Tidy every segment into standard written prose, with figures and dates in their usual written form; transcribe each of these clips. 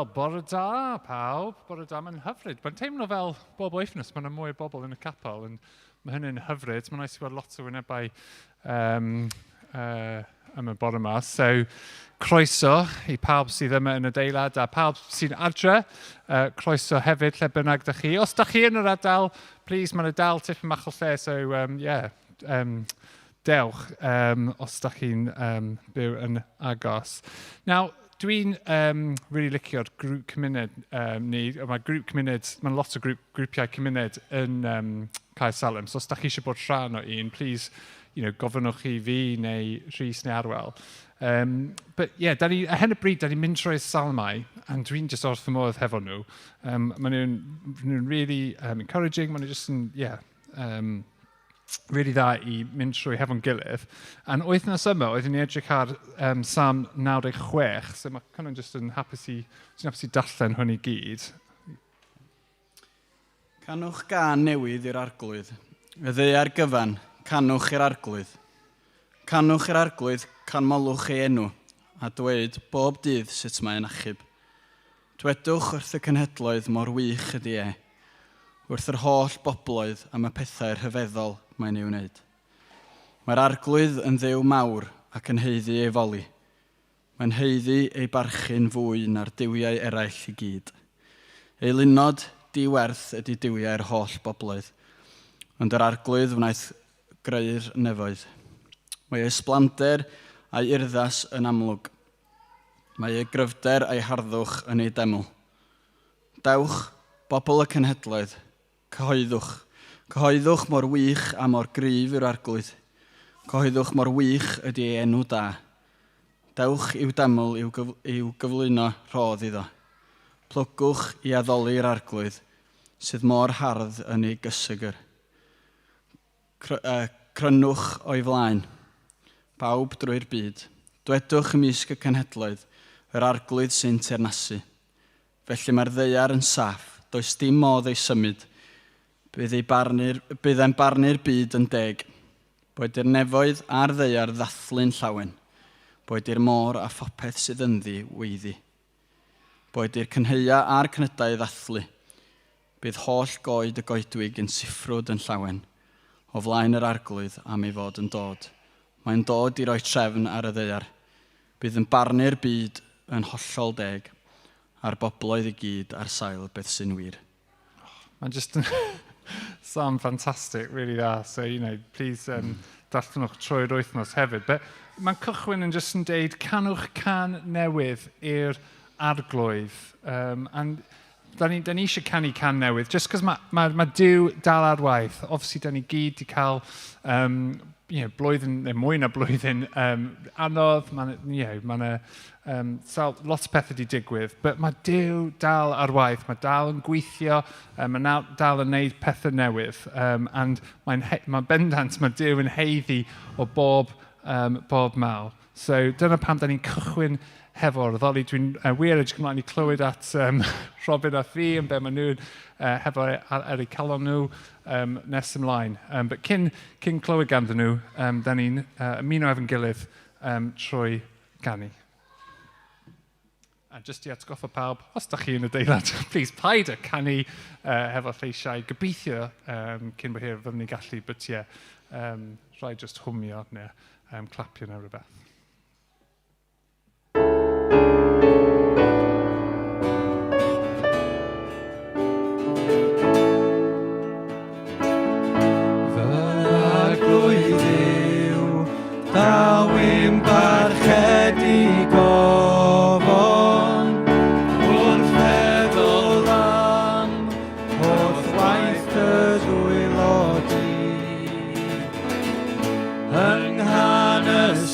Wel, bore da pawb, bore da, mae'n hyfryd. Mae'n teimlo fel bob wythnos, mae'n mwy o bobl yn y capel, and mae hynny'n hyfryd. Mae'n nice i weld lot o wynebau am y bore yma. So, croeso i pawb sydd yma yn y deilad, a pawb sy'n adre, croeso hefyd lle bynnag da chi. Os da chi yn yr ardal, please, mae'n y dal tipyn bach o lle, so dewch os da chi'n byw yn agos. Now, dwi'n really licio'r grŵp cymuned ni. Mae grŵp cymuned, mae'n lot o grwpiau cymuned yn Caer Salem. So os da chi eisiau bod rhan o un, please, gofynnwch chi fi neu Rhys neu Arwel. But yeah, a hen y bryd, da ni'n mynd trwy'r salmau, a dwi'n just wrth fy modd hefo nhw. Maen nhw'n really encouraging, maen nhw just yn, really dda i mynd trwy hefo'n gilydd. A'n wythnos yma, oeddwn ni edrych ar Psalm 96, so mae Conan just yn hapus i darllen hwn i gyd. Canwch gan newydd i'r arglwydd, y ddaear gyfan, canwch i'r arglwydd. Canwch i'r arglwydd, canmolwch ei enw, a dweud bob dydd sut mae'n achub. Dwedwch wrth y cenhedloedd mor wych ydy wrth yr holl bobloedd am y pethau rhyfeddol mae'n ei wneud. Mae'r arglwydd yn ddew mawr ac yn heiddi ei foli. Mae'n heiddi ei barchu'n fwy na'r diwiau eraill i gyd. Ei lunod diwerth ydy diwiau'r holl bobloedd, ond yr arglwydd wnaeth greu'r nefoedd. Mae ei sblander a'i urddas yn amlwg. Mae ei gryfder a'i harddwch yn ei deml. Dewch, bobl y cenhedloedd, cyhoeddwch. Cyhoeddwch mor wych a mor gryf yw'r arglwydd. Cyhoeddwch mor wych ydy ei enw da. Dewch i'w deml i'w gyflwyno rhodd iddo. Plwgwch i addoli'r arglwydd, sydd mor hardd yn ei gysygyr. Crynwch o'i flaen, bawb drwy'r byd. Dwedwch ymysg y cenhedloedd, yr arglwydd sy'n teyrnasu. Felly mae'r ddaear yn saff, does dim modd ei symud. Bydd e'n barnu'r byd yn deg. Boed i'r nefoedd a'r ddaear ddathlu'n llawen. Boed i'r môr a phopeth sydd ynddi weiddi. Boed i'r cynheia a'r cnydau ddathlu. Bydd holl goed y goedwig yn siffrwd yn llawen. O flaen yr arglwydd am ei fod yn dod. Mae'n dod i roi trefn ar y ddaear. Bydd yn barnu'r byd yn hollol deg. A'r bobloedd i gyd ar sail beth sy'n wir. Mae'n just Psalm fantastic, really da. So, please darllenwch trwy'r wythnos hefyd. But mae'n cychwyn yn just yn deud, canwch can newydd i'r arglwydd. And da ni eisiau canu can newydd, just because mae Duw dal ar waith. Obviously, da ni gyd i cael blwyddyn, neu mwy na blwyddyn anodd, mae lot o pethau wedi digwydd, but mae Duw dal ar waith, mae dal yn gweithio, mae dal yn gwneud pethau newydd, and mae bendant, mae Duw yn heiddi o bob mal. So dyna pam da ni'n cychwyn hefo'r ddoli. Dwi'n wir edrych ymlaen i clywed at Robin a fi yn be maen nhw'n hefo ar eu calon nhw nes ymlaen. But cyn clywed ganddyn nhw, da ni'n ymuno efo'n gilydd trwy ganu. A just i atgoffa pawb, os da chi yn y deilad, please paid a canu hefo lleisiau. Gobeithio cyn bod hir fyddwn ni gallu, but rhaid just hwmio neu clapio neu rhywbeth. Dawym barchedig ofon, wrth feddwl am, wrth waith y dwylodi. Yng nghanes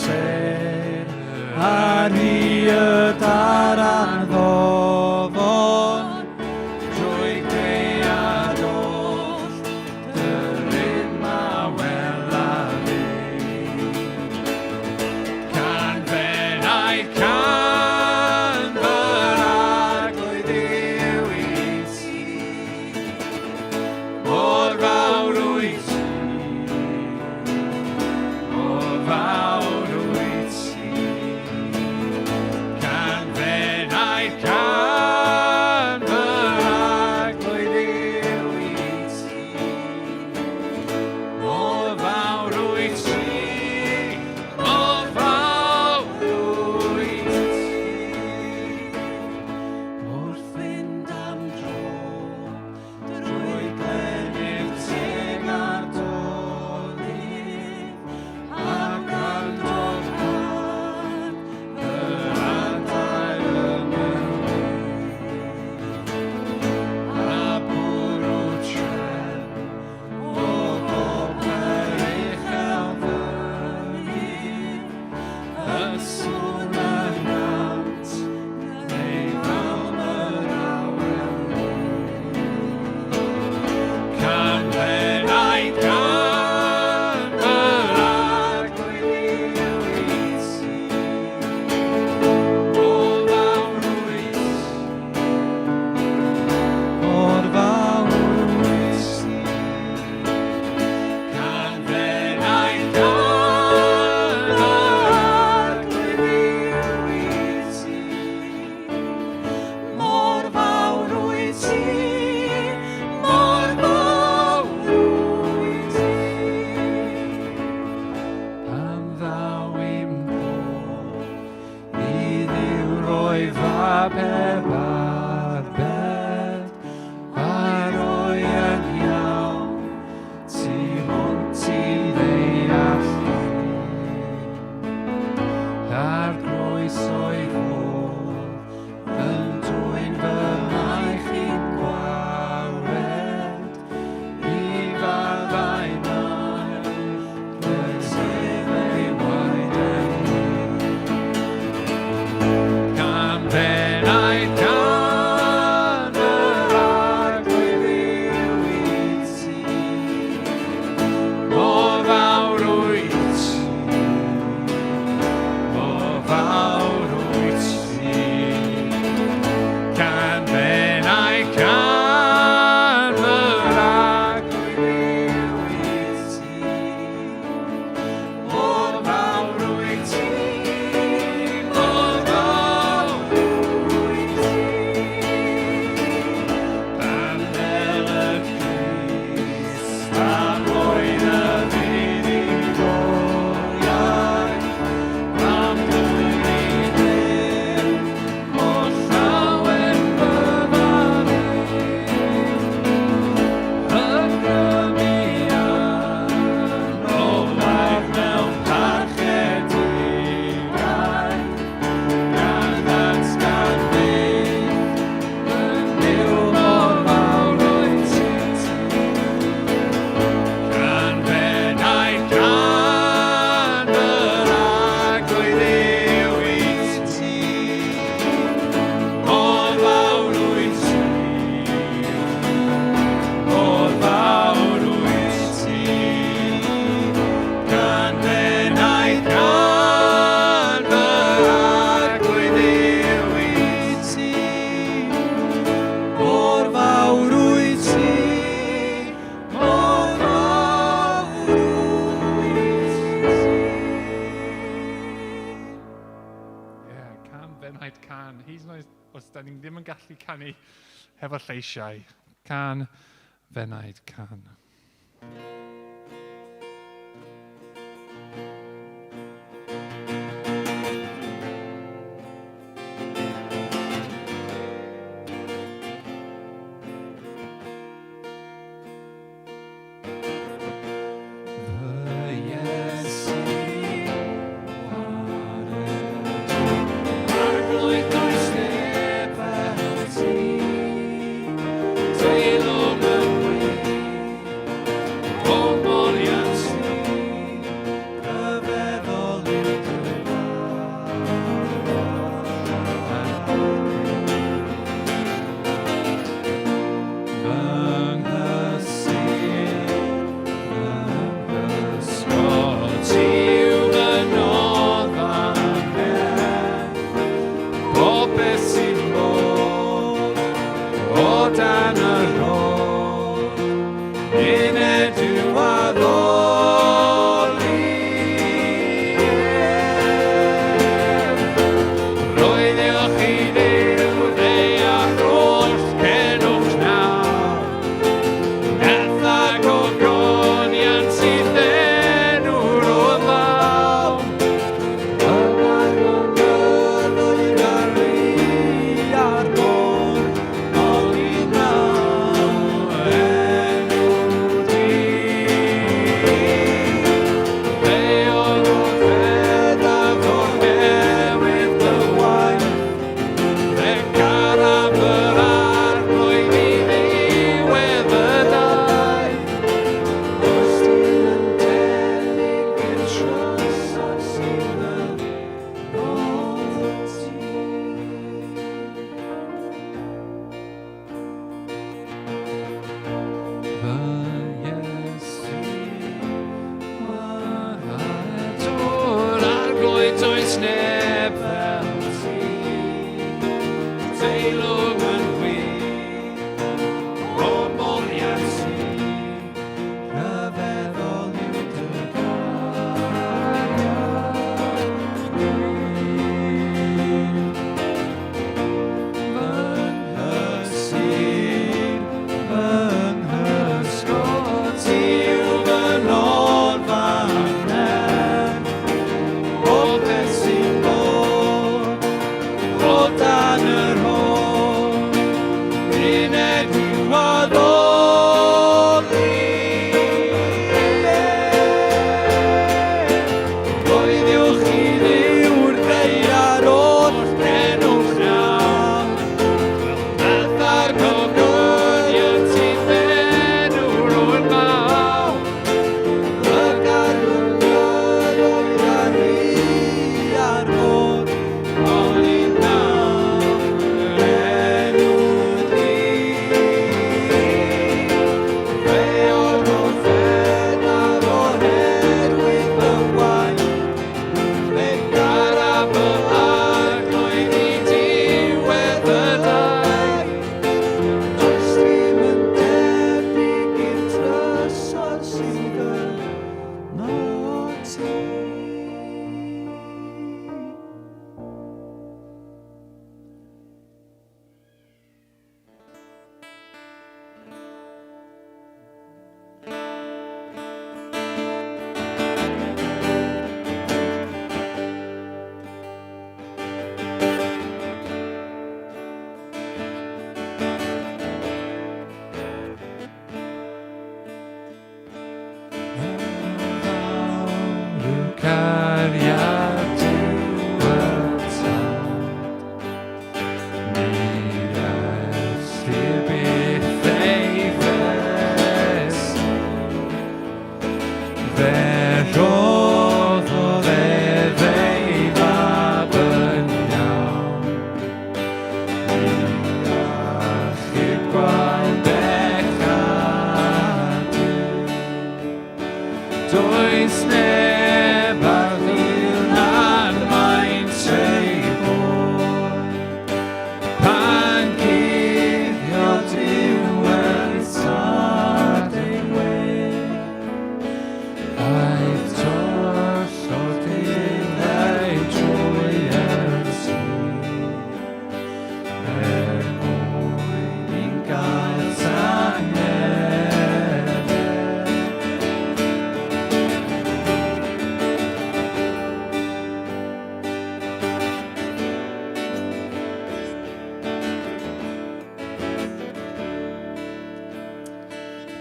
da ni ddim yn gallu canu hefo lleisiau. Can, fenaid, can. Taylor McQueen.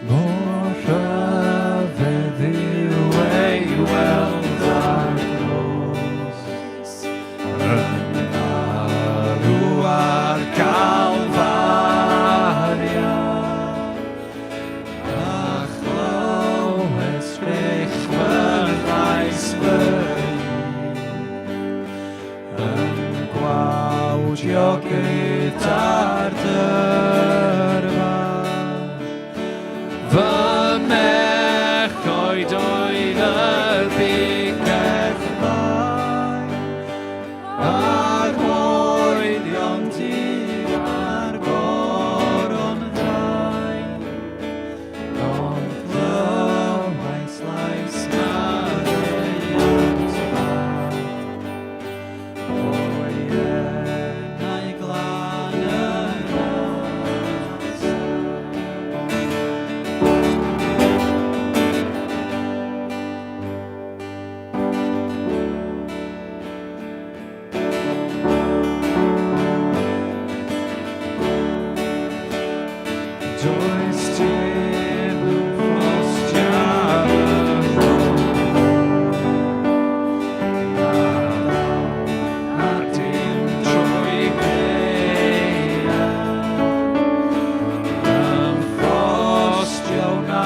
Mor rhyfedd yw ei weld ar gros, yn marw ar Calfaria, a chlywed sgrech fyddais fy yn gwawdio gyda'r dyrfa. Fy mechoed oedd y bigedd bai, a'r moeddion di ar goron ddau, ond glywais lais Mariant fawr, o'i enau glan yn ras. Does dim yn ffrostiau y rhwng, a dim trwy gaeaf, yn ffrostio na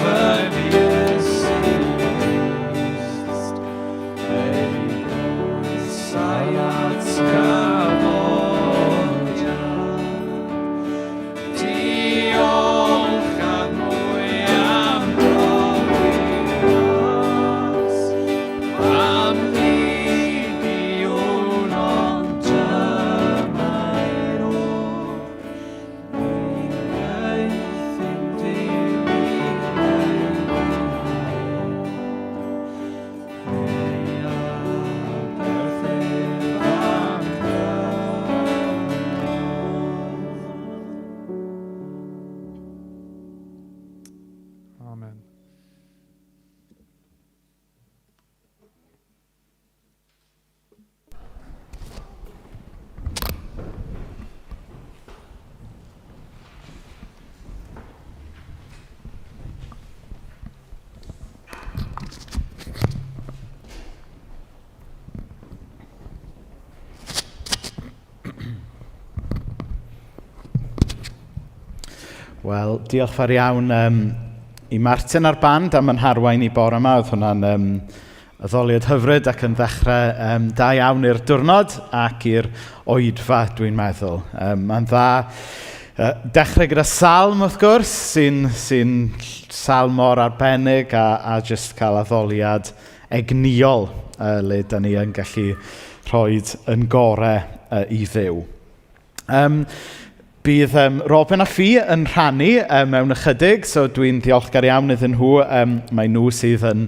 fy'n iesist, ei gwrsau at gafodiad. Diolch am mwy am brofiad, am byd i wn ond dyma'r o. Ni'n gweithyn dim i Amen. Wel, diolch fawr iawn i Martin a'r band am yn harwain i bore yma. Oedd hwnna'n addoliad hyfryd ac yn ddechrau da iawn i'r diwrnod ac i'r Oedfa, dwi'n meddwl. Mae'n dda dechrau gyda salm, wrth gwrs, sy'n salm mor arbennig a jyst cael addoliad egniol le da ni yn gallu rhoi yn gorau i Dduw. Bydd Robin a Ffi yn rhannu mewn ychydig, so dwi'n ddiolchgar iawn iddyn nhw. Mae nhw sydd yn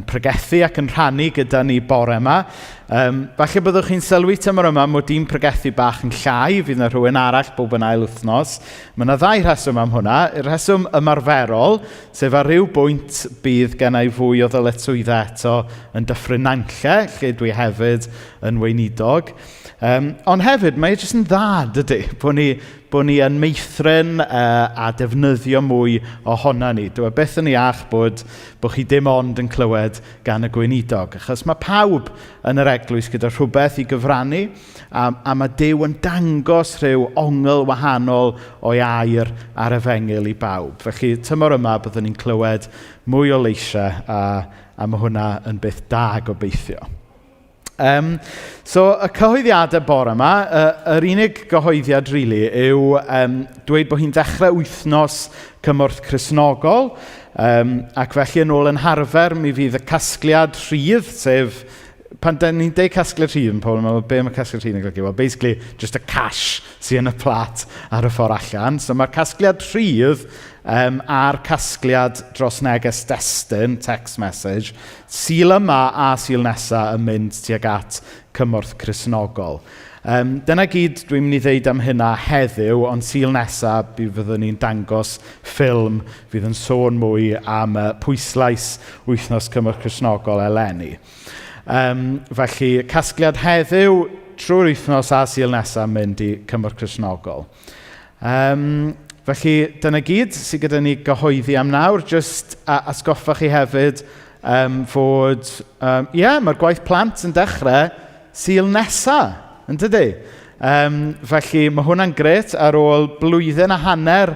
pregethu ac yn rhannu gyda ni bore yma. Falle byddwch chi'n sylwi tymor yma mod i'n pregethu bach yn llai, fydd yna rhywun arall bob yn ail wythnos. Mae yna ddau rheswm am hwnna. Y rheswm ymarferol, sef ar ryw bwynt bydd gennau fwy o ddyletswyddau eto yn Dyffryn Nanlle, lle dwi hefyd yn weinidog. Ond hefyd, mae jyst yn dda, dydy, bod ni yn meithrin a defnyddio mwy ohona ni. Dwi byth yn iach bod chi dim ond yn clywed gan y gweinidog, achos mae pawb yn yr eglwys gyda rhywbeth i gyfrannu, a mae Duw yn dangos rhyw ongl wahanol o'i air ar efengil i bawb. Felly, tymor yma byddwn ni'n clywed mwy o leisiau a mae hwnna yn beth da gobeithio. So, y cyhoeddiadau bore yma, yr unig gyhoeddiad rili yw dweud bod hi'n dechrau wythnos cymorth Cristnogol, ac felly yn ôl yn harfer mi fydd y casgliad rhydd, sef, pan ni'n deud casgliad rhydd yn pobl, be mae casgliad rhydd yn golygu? Well, basically, just a cash sy'n yn y plat ar y ffordd allan. So mae'r casgliad rhydd a'r casgliad dros neges destun, text message, syl yma a syl nesaf yn mynd tuag at cymorth Cristnogol. Dyna gyd dwi'n mynd i ddeud am hynna heddiw, ond syl nesaf byddwn ni'n dangos ffilm fydd yn sôn mwy am pwyslais wythnos cymorth Cristnogol eleni. Felly, casgliad heddiw trwy'r wythnos a syl nesaf mynd i cymorth Cristnogol. Felly, dyna gyd sydd gyda ni gyhoeddi am nawr. Jyst atgoffa chi hefyd fod, mae'r gwaith plant yn dechrau Sul nesa, yn dydy? Felly, mae hwnna'n gret ar ôl blwyddyn a hanner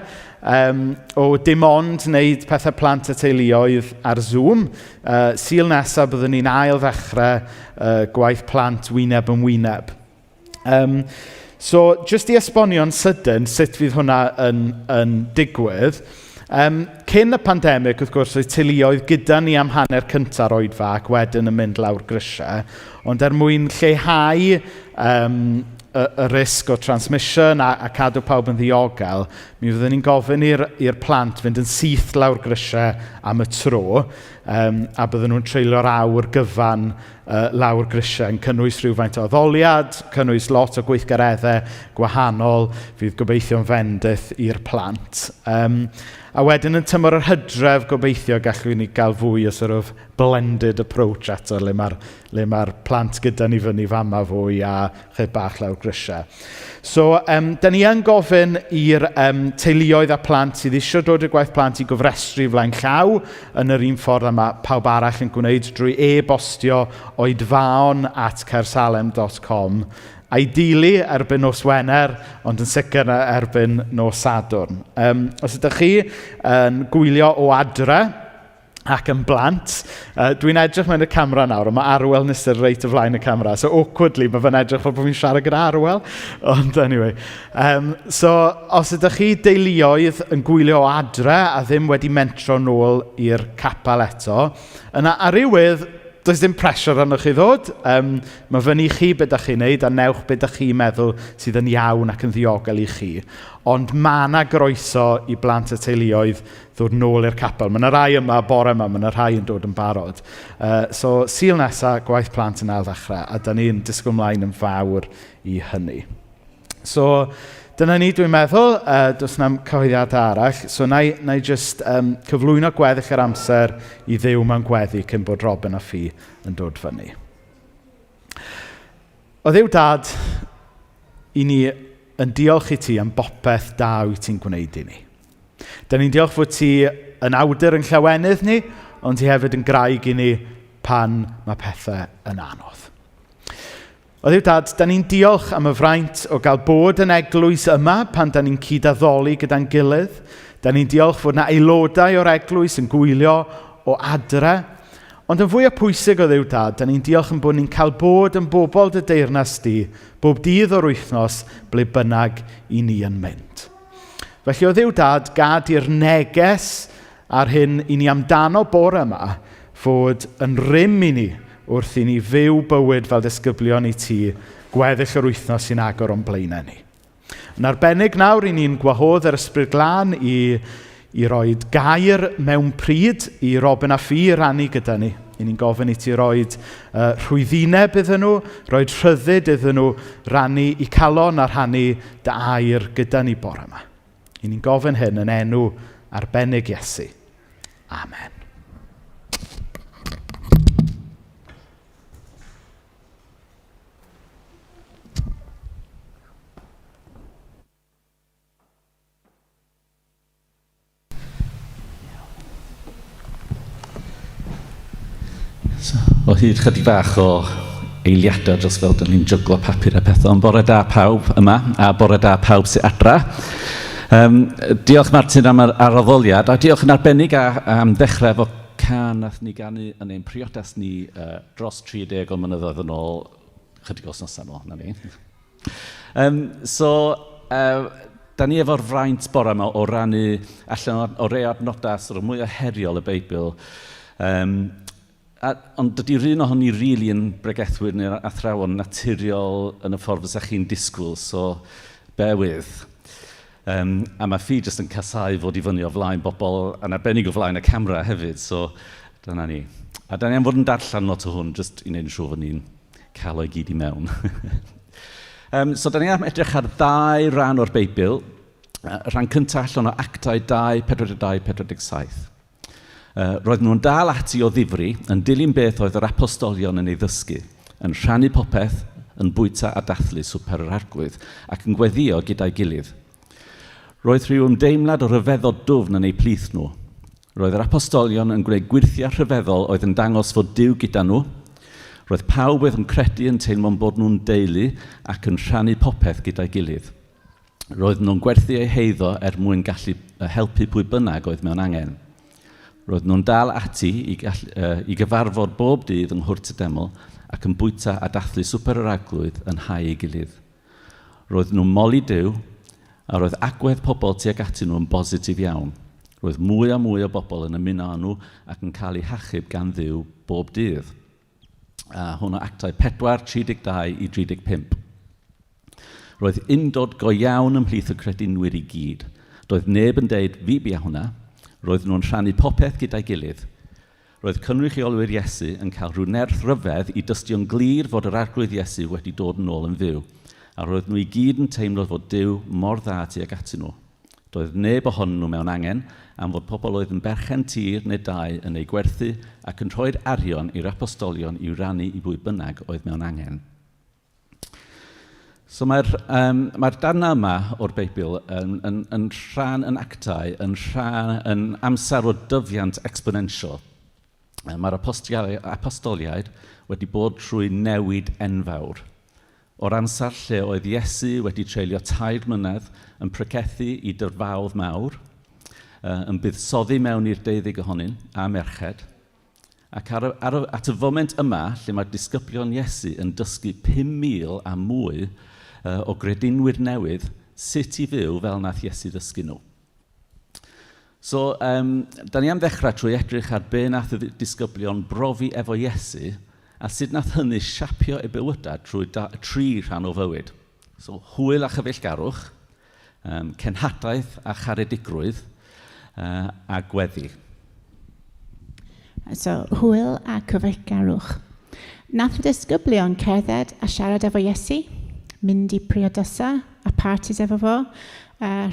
o dim ond wneud pethau plant a teuluoedd ar Zoom. Sul nesa byddwn ni'n ail ddechrau gwaith plant wyneb yn wyneb. So, jyst i esbonio'n sydyn sut fydd hwnna yn digwydd. Cyn y pandemig, wrth gwrs, oedd teuluoedd gyda ni am hanner cynta'r Oedfa ac wedyn yn mynd lawr grisiau. Ond mwyn lleihau y risg o transmission a cadw pawb yn ddiogel, mi fyddwn ni'n gofyn i'r plant fynd yn syth lawr grisiau am y tro, a bydden nhw'n treulio'r awr gyfan lawr grisiau yn cynnwys rhywfaint o ddoliad, cynnwys lot o gweithgareddau gwahanol, fydd gobeithio'n fendith i'r plant. A wedyn yn tymor yr Hydref, gobeithio gallwn ni gael fwy o sort of blended approach eto, le mae'r plant gyda ni fyny fama fwy a chydig bach lawr grisiau. So, da ni yn gofyn i'r teuluoedd a plant sydd eisiau dod i'r gwaith plant i gofrestru flaen llaw yn yr un ffordd a mae pawb arall yn gwneud drwy e-bostio oedfaon@caersalem.com. Ideally erbyn nos Wener, ond yn sicr erbyn nos Sadwrn. Os ydych chi yn gwylio o adre ac yn blant, dwi'n edrych mewn y camera nawr, ond mae Arwel Nisr reit o flaen y camera, so awkwardly mae fe'n edrych fel bod fi'n siarad gyda Arwel, ond anyway. So, os ydych chi deuluoedd yn gwylio o adre a ddim wedi mentro nôl i'r capel eto, yna ar rywydd, does dim pressure arnoch chi ddod. Mae fyny chi beth ydych chi'n neud a newch beth ydych chi'n meddwl sydd yn iawn ac yn ddiogel i chi. Ond mae yna groeso i blant y teuluoedd ddod nôl i'r capel. Mae yna rai yma, bore yma, mae yna rai yn dod yn barod. So, Sul nesa, gwaith plant yn ail ddechrau, a da ni'n disgwyl mlaen yn fawr i hynny. So, dyna ni, dwi'n meddwl, does na'm cyhoeddiad arall. So, na i just cyflwyno gweddill yr amser i Dduw mewn gweddi cyn bod Robin a Ffi yn dod fyny. O Dduw Dad, i ni yn diolch i ti am bopeth da wyt ti'n gwneud i ni. Da ni'n diolch fod ti yn awdur yn llawenydd ni, ond ti hefyd yn graig i ni pan mae pethau yn anodd. O Dduw Dad, da ni'n diolch am y fraint o gael bod yn eglwys yma pan da ni'n cyd-addoli gyda'n gilydd. Da ni'n diolch fod yna aelodau o'r eglwys yn gwylio o adre. Ond yn fwy o pwysig o Dduw Dad, da ni'n diolch yn bod ni'n cael bod yn bobl dy deyrnas di, bob dydd o'r wythnos ble bynnag i ni yn mynd. Felly o Dduw Dad, gad i'r neges ar hyn i ni amdano bore yma fod yn rym i ni wrth i ni fyw bywyd fel disgyblion i ti, gweddill yr wythnos sy'n agor o'n blaenau ni. Yn arbennig nawr, i ni'n gwahodd yr Ysbryd Glân i roi gair mewn pryd i Robin a Ffi i rannu gyda ni. I ni'n gofyn i ti roi rhwyddianeb iddyn nhw, roi rhyddid iddyn nhw, rannu i calon a rhannu dy air gyda ni bore yma. I ni'n gofyn hyn yn enw arbennig Iesu. Amen. O hyd chydig bach o eiliadau dros fel dyn ni'n jyglo papur a pethau, ond bore da pawb yma, a bore da pawb sy'n adra. Diolch Martin am yr arroddoliad, a diolch yn arbennig am ddechrau efo can nath ni ganu yn ein priodas ni dros 30 o mynyddoedd yn ôl, chydig os yn ôl, na ni. Da ni efo'r fraint bore yma o rannu allan o rei adnodau sy'n mwy o heriol y Beibl. Ond dydy'r un ohoni rili yn bregethwyr neu'r athrawon naturiol yn y ffordd fysach chi'n disgwyl, so bear with. A mae Ffi jyst yn casau fod i fyny o flaen bobl yn arbennig o flaen y camera hefyd, so dyna ni. A da ni am fod yn darllen lot o hwn, jyst i wneud yn siŵr fod ni'n cael o'i gyd i mewn. So da ni am edrych ar 2 rhan o'r Beibl. Rhan cyntaf allan o Actau 2, 42, 47. Roedd nhw'n dal ati o ddifri, yn dilyn beth oedd yr apostolion yn ei ddysgu, yn rhannu popeth, yn bwyta a dathlu swper yr arglwydd, ac yn gweddio gyda'i gilydd. Roedd rhyw ymdeimlad o rhyfeddol dwfn yn eu plith nhw. Roedd yr apostolion yn gwneud gwirthiau rhyfeddol oedd yn dangos fod Duw gyda nhw. Roedd pawb oedd yn credu yn teimlo'n bod nhw'n deulu ac yn rhannu popeth gyda'i gilydd. Roedd nhw'n gwerthu eu heiddo mwyn gallu helpu pwy bynnag oedd mewn angen. Roedd nhw'n dal ati i gyfarfod bob dydd yng Nghwrt y Deml ac yn bwyta a dathlu swper yr Arglwydd yn hau ei gilydd. Roedd nhw'n moli Duw a roedd agwedd pobl tuag ati nhw yn bositif iawn. Roedd mwy a mwy o bobl yn ymuno â nhw ac yn cael eu hachub gan Dduw bob dydd. Hwn o Actau 4, 32 i 35. Roedd undod go iawn ymhlith y credinwyr i gyd. Doedd neb yn deud fi bia hwnna. Roedd nhw'n rhannu popeth gyda'i gilydd. Roedd cynrychiolwyr Iesu yn cael rhyw nerth ryfedd i dystio'n glir fod yr Arglwydd Iesu wedi dod yn ôl yn fyw. A roedd nhw i gyd yn teimlo fod Duw mor dda tuag ati nhw. Doedd neb ohonyn nhw mewn angen am fod pobl oedd yn berchen tir neu dau yn ei gwerthu ac yn rhoi'r arian i'r apostolion i'w rannu i bwy bynnag oedd mewn angen. So mae'r darnau yma o'r Beibl yn rhan yn Actau, yn amser o dyfiant exponential. Mae'r apostoliaid wedi bod trwy newid enfawr. O'r amser lle oedd Iesu wedi treulio 3 mlynedd yn pregethu i dyrfawdd mawr, yn buddsoddi mewn i'r 12 ohonyn a merched, ac at y foment yma lle mae'r disgyblion Iesu yn dysgu 5,000 a mwy o gredinwyr newydd sut i fyw fel nath Iesu dysgu nhw. So, da ni am ddechrau trwy edrych ar be nath y disgyblion brofi efo Iesu a sut nath hynny siapio eu bywydau trwy 3 rhan o fywyd. So, hwyl a chyfeillgarwch, cenhadaeth a charedigrwydd a gweddi. So, hwyl a cyfeillgarwch. Nath y disgyblion cerdded a siarad efo Iesu, mynd i priodysa a partis efo fo,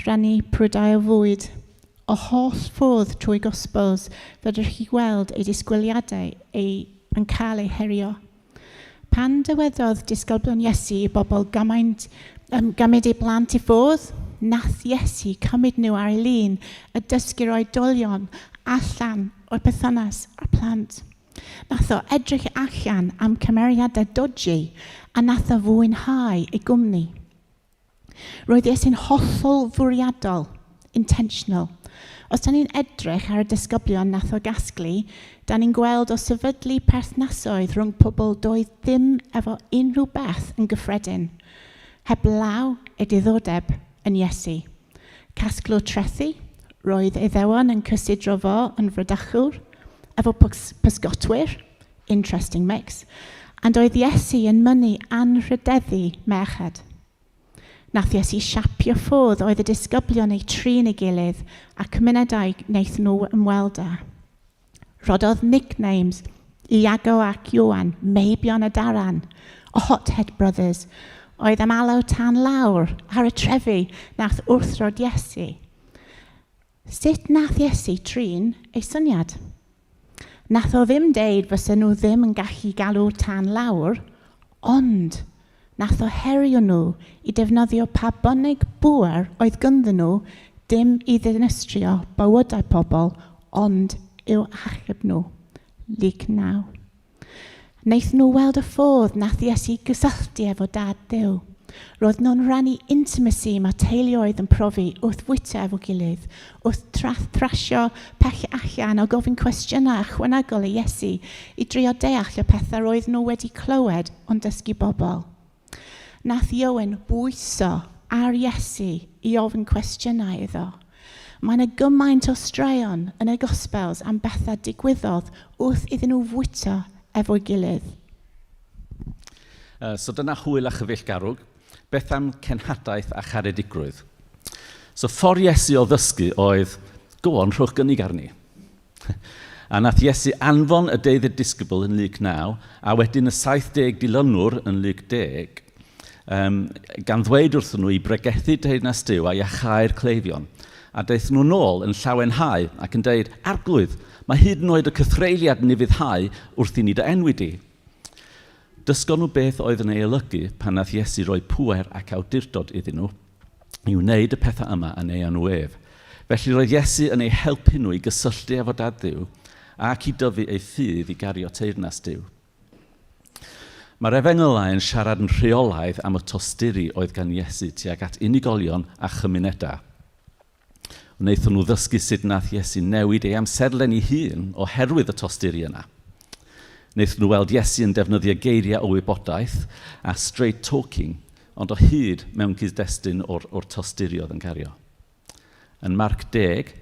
rannu prydau o fwyd. O holl ffordd trwy Gospels, fedrwch chi gweld ei disgwyliadau yn cael eu herio. Pan dyweddodd disgyblion Iesu i bobl gymryd eu blant i ffwrdd, nath Iesu cymryd nhw ar ei lun a dysgu'r oedolion allan o'r perthynas a'r plant. Nath o edrych allan am cymeriadau dodgy a nath o fwynhau ei gwmni. Roedd Iesu'n hollol fwriadol, intentional. Os da ni'n edrych ar y disgyblion nath o gasglu, da ni'n gweld o sefydlu perthnasoedd rhwng pobl doedd ddim efo unrhyw beth yn gyffredin, heblaw ei diddordeb yn Iesu. Casglo trethu, roedd Iddewon yn cysidro fo yn frydachwr, efo pysgotwyr, interesting mix, and oedd Iesu yn mynnu anrhydeddu merched. Nath Iesu siapio ffordd oedd y disgyblion eu trin ei gilydd a cymunedau wnaeth nhw ymweld â. Rododd nicknames Iago ac Ioan, meibion y daran, o hothead brothers, oedd am alw tan lawr ar y trefi nath wrthrod Iesu. Sut nath Iesu trin ei syniad? Nath o ddim deud fysa nhw ddim yn gallu galw tan lawr, ond nath o herio nhw i defnyddio pa bynnag bŵer oedd gynddyn nhw dim i ddinistrio bywydau pobl, ond i'w achub nhw. Luc 9. Wnaeth nhw weld y ffordd nath Iesu gysylltu efo dad Duw. Roedd nhw'n rannu intimacy mae teuluoedd yn profi wrth fwyta efo gilydd, wrth thrasio pell allan o gofyn cwestiynau ychwanegol i Iesu i drio deall y pethau roedd nhw wedi clywed ond dysgu bobl. Nath Iowan bwyso ar Iesu i ofyn cwestiynau iddo. Mae yna gymaint o straeon yn y Gospels am bethau digwyddodd wrth iddyn nhw fwyta efo'i gilydd. So dyna hwyl a chyfeillgarwch. Beth am cenhadaeth a charedigrwydd. So ffordd Iesu o ddysgu oedd, go on, rhowch gynnig arni. A nath Iesu anfon y 12 disgybl yn Luc 9, a wedyn y 70 dilynwr yn Luc 10, gan ddweud wrthyn nhw i bregethu Deyrnas Duw a iachau'r cleifion. A daeth nhw nôl yn llawenhau ac yn dweud, Arglwydd, mae hyd yn oed y cythreiliad yn ei fyddhau wrth i ni dy enwi di. Dysgon nhw beth oedd yn ei olygu pan nath Iesu roi pŵer ac awdurdod iddyn nhw. i wneud y pethau yma yn ei enw ef. Felly roedd Iesu yn ei helpu nhw i gysylltu efo Dad Duw ac i dyfu ei ffydd i gario teyrnas Duw. Mae'r Efengylau yn siarad yn rheolaidd am y tosturi oedd gan Iesu tuag at unigolion a chymunedau. Wnaethon nhw ddysgu sut nath Iesu newid ei amserlen ei hun oherwydd y tosturi yna. Wnaethon nhw weld Iesu yn defnyddio geiriau o wybodaeth a straight talking, ond o hyd mewn cyd-destun o'r tosturi oedd yn cario. Yn Marc 10,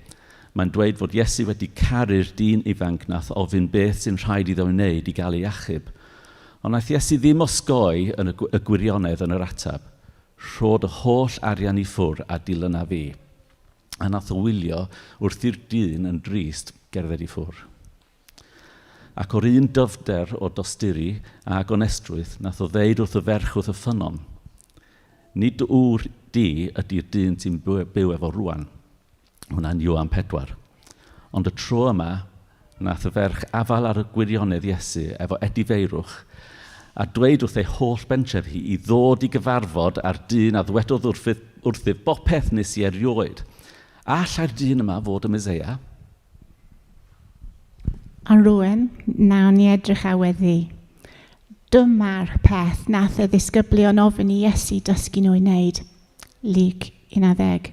mae'n dweud fod Iesu wedi caru'r dyn ifanc nath ofyn beth sy'n rhaid iddo wneud i gael ei achub. Ond naeth Iesu ddim osgoi yn y gwirionedd yn yr atab. Rhod y holl arian i ffwr a dilyna fi. A nath o wylio wrth i'r dyn yn drist gerdded i ffwr. Ac o'r un dyfder o dosturi a gonestrwydd nath o ddeud wrth y ferch wrth y ffynon. Nid wr di ydy'r dyn sy'n byw efo rwan. Hwna'n Ioan 4. Ond y tro yma, nath y ferch afal ar y gwirionedd Iesu efo edifeirwch a dweud wrth ei holl bentref hi i ddod i gyfarfod ar dyn a ddwedodd wrthyf bopeth nes i erioed. A allai'r dyn yma fod y Meseia? A rwan, nawn ni edrych a weddi. Dyma'r peth nath y ddisgyblion ofyn i Iesu dysgu nhw i wneud. Lyc 11.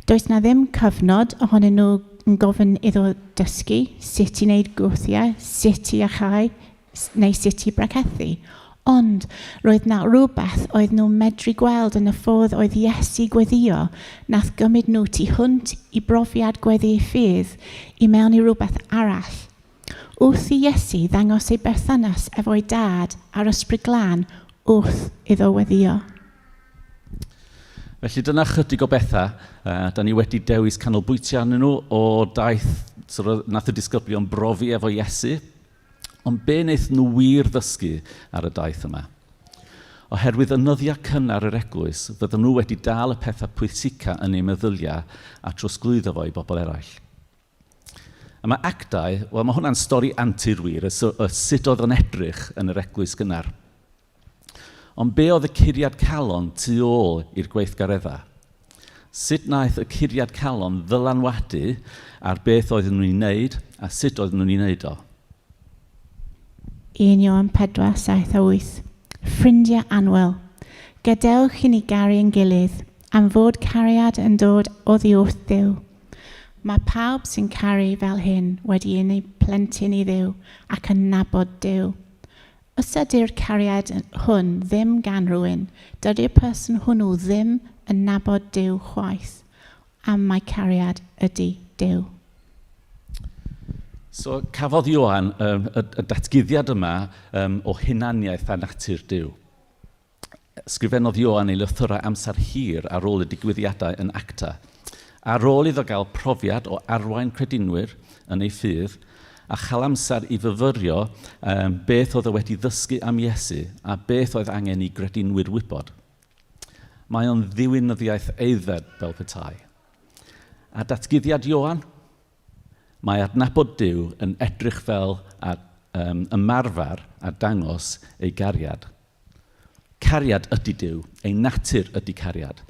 Does na ddim cyfnod ohonyn nhw yn gofyn iddo dysgu sut i wneud gwthiau, sut i achau, neu sut i brecethu. Ond roedd na rhywbeth oedd nhw'n medru gweld yn y ffordd oedd Iesu gweddio nath gymryd nhw tu hwnt i brofiad gweddi ffydd i mewn i rhywbeth arall. Wrth i Iesu ddangos ei berthynas efo'i dad a'r ysbryd glân wrth iddo weddio. Felly dyna chydig o bethau, da ni wedi dewis canolbwyntio arnyn nhw o daith nath y disgyblion brofi efo Iesu, ond be wnaeth nhw wir ddysgu ar y daith yma? Oherwydd y nyddiau cynnar yr eglwys, fydden nhw wedi dal y pethau pwysica yn ei meddyliau a trosglwyddo fo i bobl eraill. A mae Actau, wel mae hwnna'n stori antirwyr, y sut oedd yn edrych yn yr eglwys gynnar. Ond be oedd y curiad calon tu ôl i'r gweithgareddau? Sut naeth y curiad calon ddylanwadu ar beth oedden nhw'n wneud a sut oedden nhw'n wneud o? 1 Ioan 4, 7 a 8. Ffrindiau annwyl, gadewch i ni garu yn gilydd, am fod cariad yn dod oddi wrth Dduw. Mae pawb sy'n caru fel hyn wedi yn ei plentyn i Dduw ac yn nabod Dduw. Os ydy'r cariad hwn ddim gan rhywun, dydy'r person hwnnw ddim yn nabod Dduw chwaith, am mae cariad ydy Dduw. So cafodd Ioan y datguddiad yma o hunaniaeth a natur Duw. Sgrifennodd Ioan ei lythyrau amser hir ar ôl y digwyddiadau yn Acta. Ar ôl iddo gael profiad o arwain credinwyr yn ei ffydd, a chael amser i fyfyrio beth oedd e wedi ddysgu am Iesu a beth oedd angen i gredinwyr wybod. Mae o'n ddiwinyddiaeth eiddfed fel petai. A datguddiad Ioan, mae adnabod Duw yn edrych fel ymarfer a dangos ei gariad. Cariad ydy Duw, ei natur ydy cariad.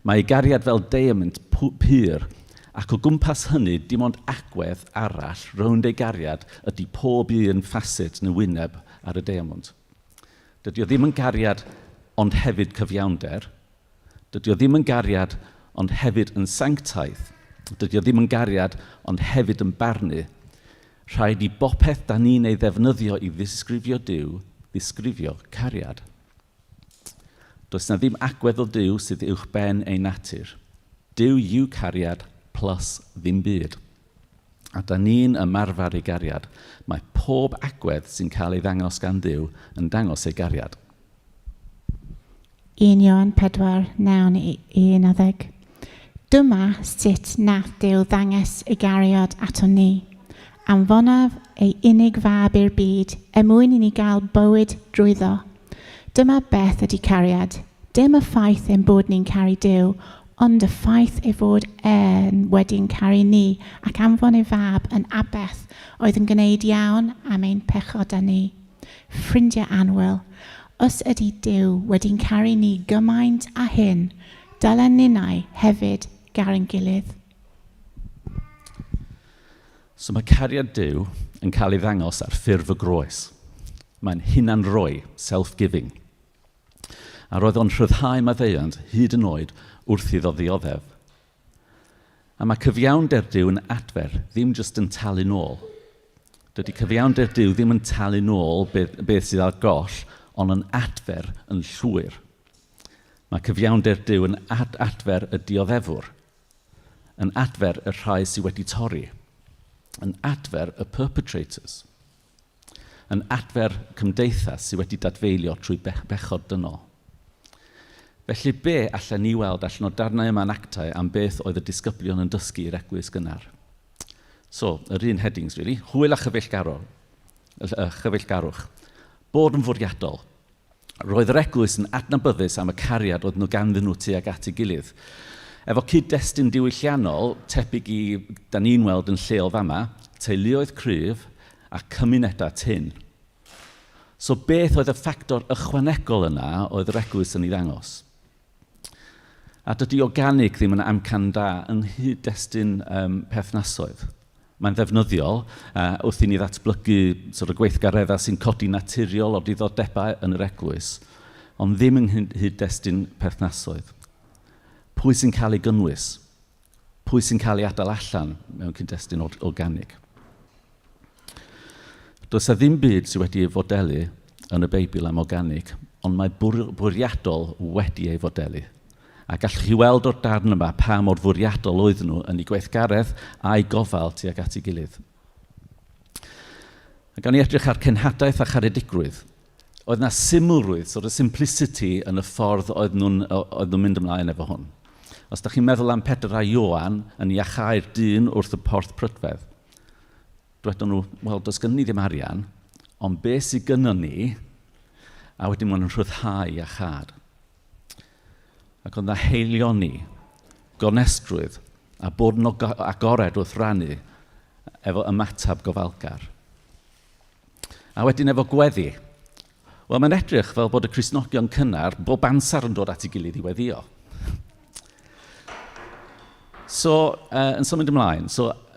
Mae ei gariad fel diamond pur, ac o gwmpas hynny, dim ond agwedd arall rownd ei gariad ydy pob un ffasyd neu wyneb ar y diamond. Dydy o ddim yn gariad ond hefyd cyfiawnder. Dydy o ddim yn gariad ond hefyd yn sanctaidd. Dydy o ddim yn gariad ond hefyd yn barnu. Rhaid i bopeth da ni'n ei ddefnyddio i ddisgrifio Duw, ddisgrifio cariad. Does na ddim agwedd o Duw sydd uwch ben ei natur. Duw yw cariad plus ddim byd. A da ni'n ymarfer ei gariad. Mae pob agwedd sy'n cael ei ddangos gan Duw yn dangos ei gariad. 1 Ioan 4, 9 i 11. Dyma sut nath Duw ddangos ei gariad ato ni. Anfonaf ei unig fab i'r byd, mwyn i ni gael bywyd drwyddo. Dyma beth ydy cariad. Dim y ffaith ein bod ni'n caru Duw, ond y ffaith ei fod wedi'n caru ni ac anfon ei fab yn abeth oedd yn gwneud iawn am ein pechod â ni. Ffrindiau annwyl, os ydy Duw wedi'n caru ni gymaint a hyn, dylen ninnau hefyd gar ein gilydd. So mae cariad Duw yn cael ei ddangos ar ffurf y groes. Mae'n hunan roi, self-giving. A roedd o'n rhyddhau maddeuant hyd yn oed wrth iddo ddioddef. A mae cyfiawnder Duw yn adfer ddim jyst yn talu nôl. Dydy cyfiawnder Duw ddim yn talu nôl beth sydd ar goll, ond yn adfer yn llwyr. Mae cyfiawnder Duw yn adfer y dioddefwr, yn adfer y rhai sydd wedi torri, yn adfer y perpetrators, yn adfer cymdeithas sydd wedi dadfeilio trwy bechod dynol. Felly be allan ni weld allan o darnau yma'n Actau am beth oedd y disgyblion yn dysgu i'r eglwys gynnar? So, yr un headings, really. Hwyl a chyfeillgarwch. Bod yn fwriadol. Roedd yr eglwys yn adnabyddus am y cariad oedd nhw ganddyn nhw tuag at ei gilydd. Efo cyd-destun diwylliannol, tebyg i, da ni'n weld yn lleol fama, teuluoedd cryf a cymunedau tyn. So beth oedd y ffactor ychwanegol yna oedd yr eglwys yn ei ddangos? A dydy organig ddim yn amcan da yn hyd-destun perthnasoedd. Mae'n ddefnyddiol wrth i ni ddatblygu gweithgareddau sy'n codi naturiol o diddordebau yn yr eglwys, ond ddim yn hyd-destun perthnasoedd. Pwy sy'n cael ei gynnwys? Pwy sy'n cael ei adael allan mewn cyd-destun organig? Does a ddim byd sydd wedi ei fodelu yn y Beibl am organig, ond mae bwriadol wedi ei fodelu. A gallwch chi weld o'r darn yma pa mor fwriadol oedd nhw yn ei gweithgaredd a'i gofal tuag at ei gilydd. A gawn ni edrych ar cenhadaeth a charedigrwydd. Oedd yna symlrwydd, simplicity yn y ffordd oedd nhw'n mynd ymlaen efo hwn. Os da chi'n meddwl am Pedr a Ioan yn iachau'r dyn wrth y porth prydfedd, dwedon nhw, wel, does gynnu ni ddim arian, ond be sydd gynnon ni, a wedyn maen nhw'n rhyddhau iachad. Ac oedd yna heilioni, gonestrwydd, a bod yn agored wrth rannu efo ymatab gofalgar. A wedyn efo gweddi. Wel, mae'n edrych fel bod y Cristnogion cynnar bob amser yn dod at ei gilydd i weddio. So, yn symud ymlaen,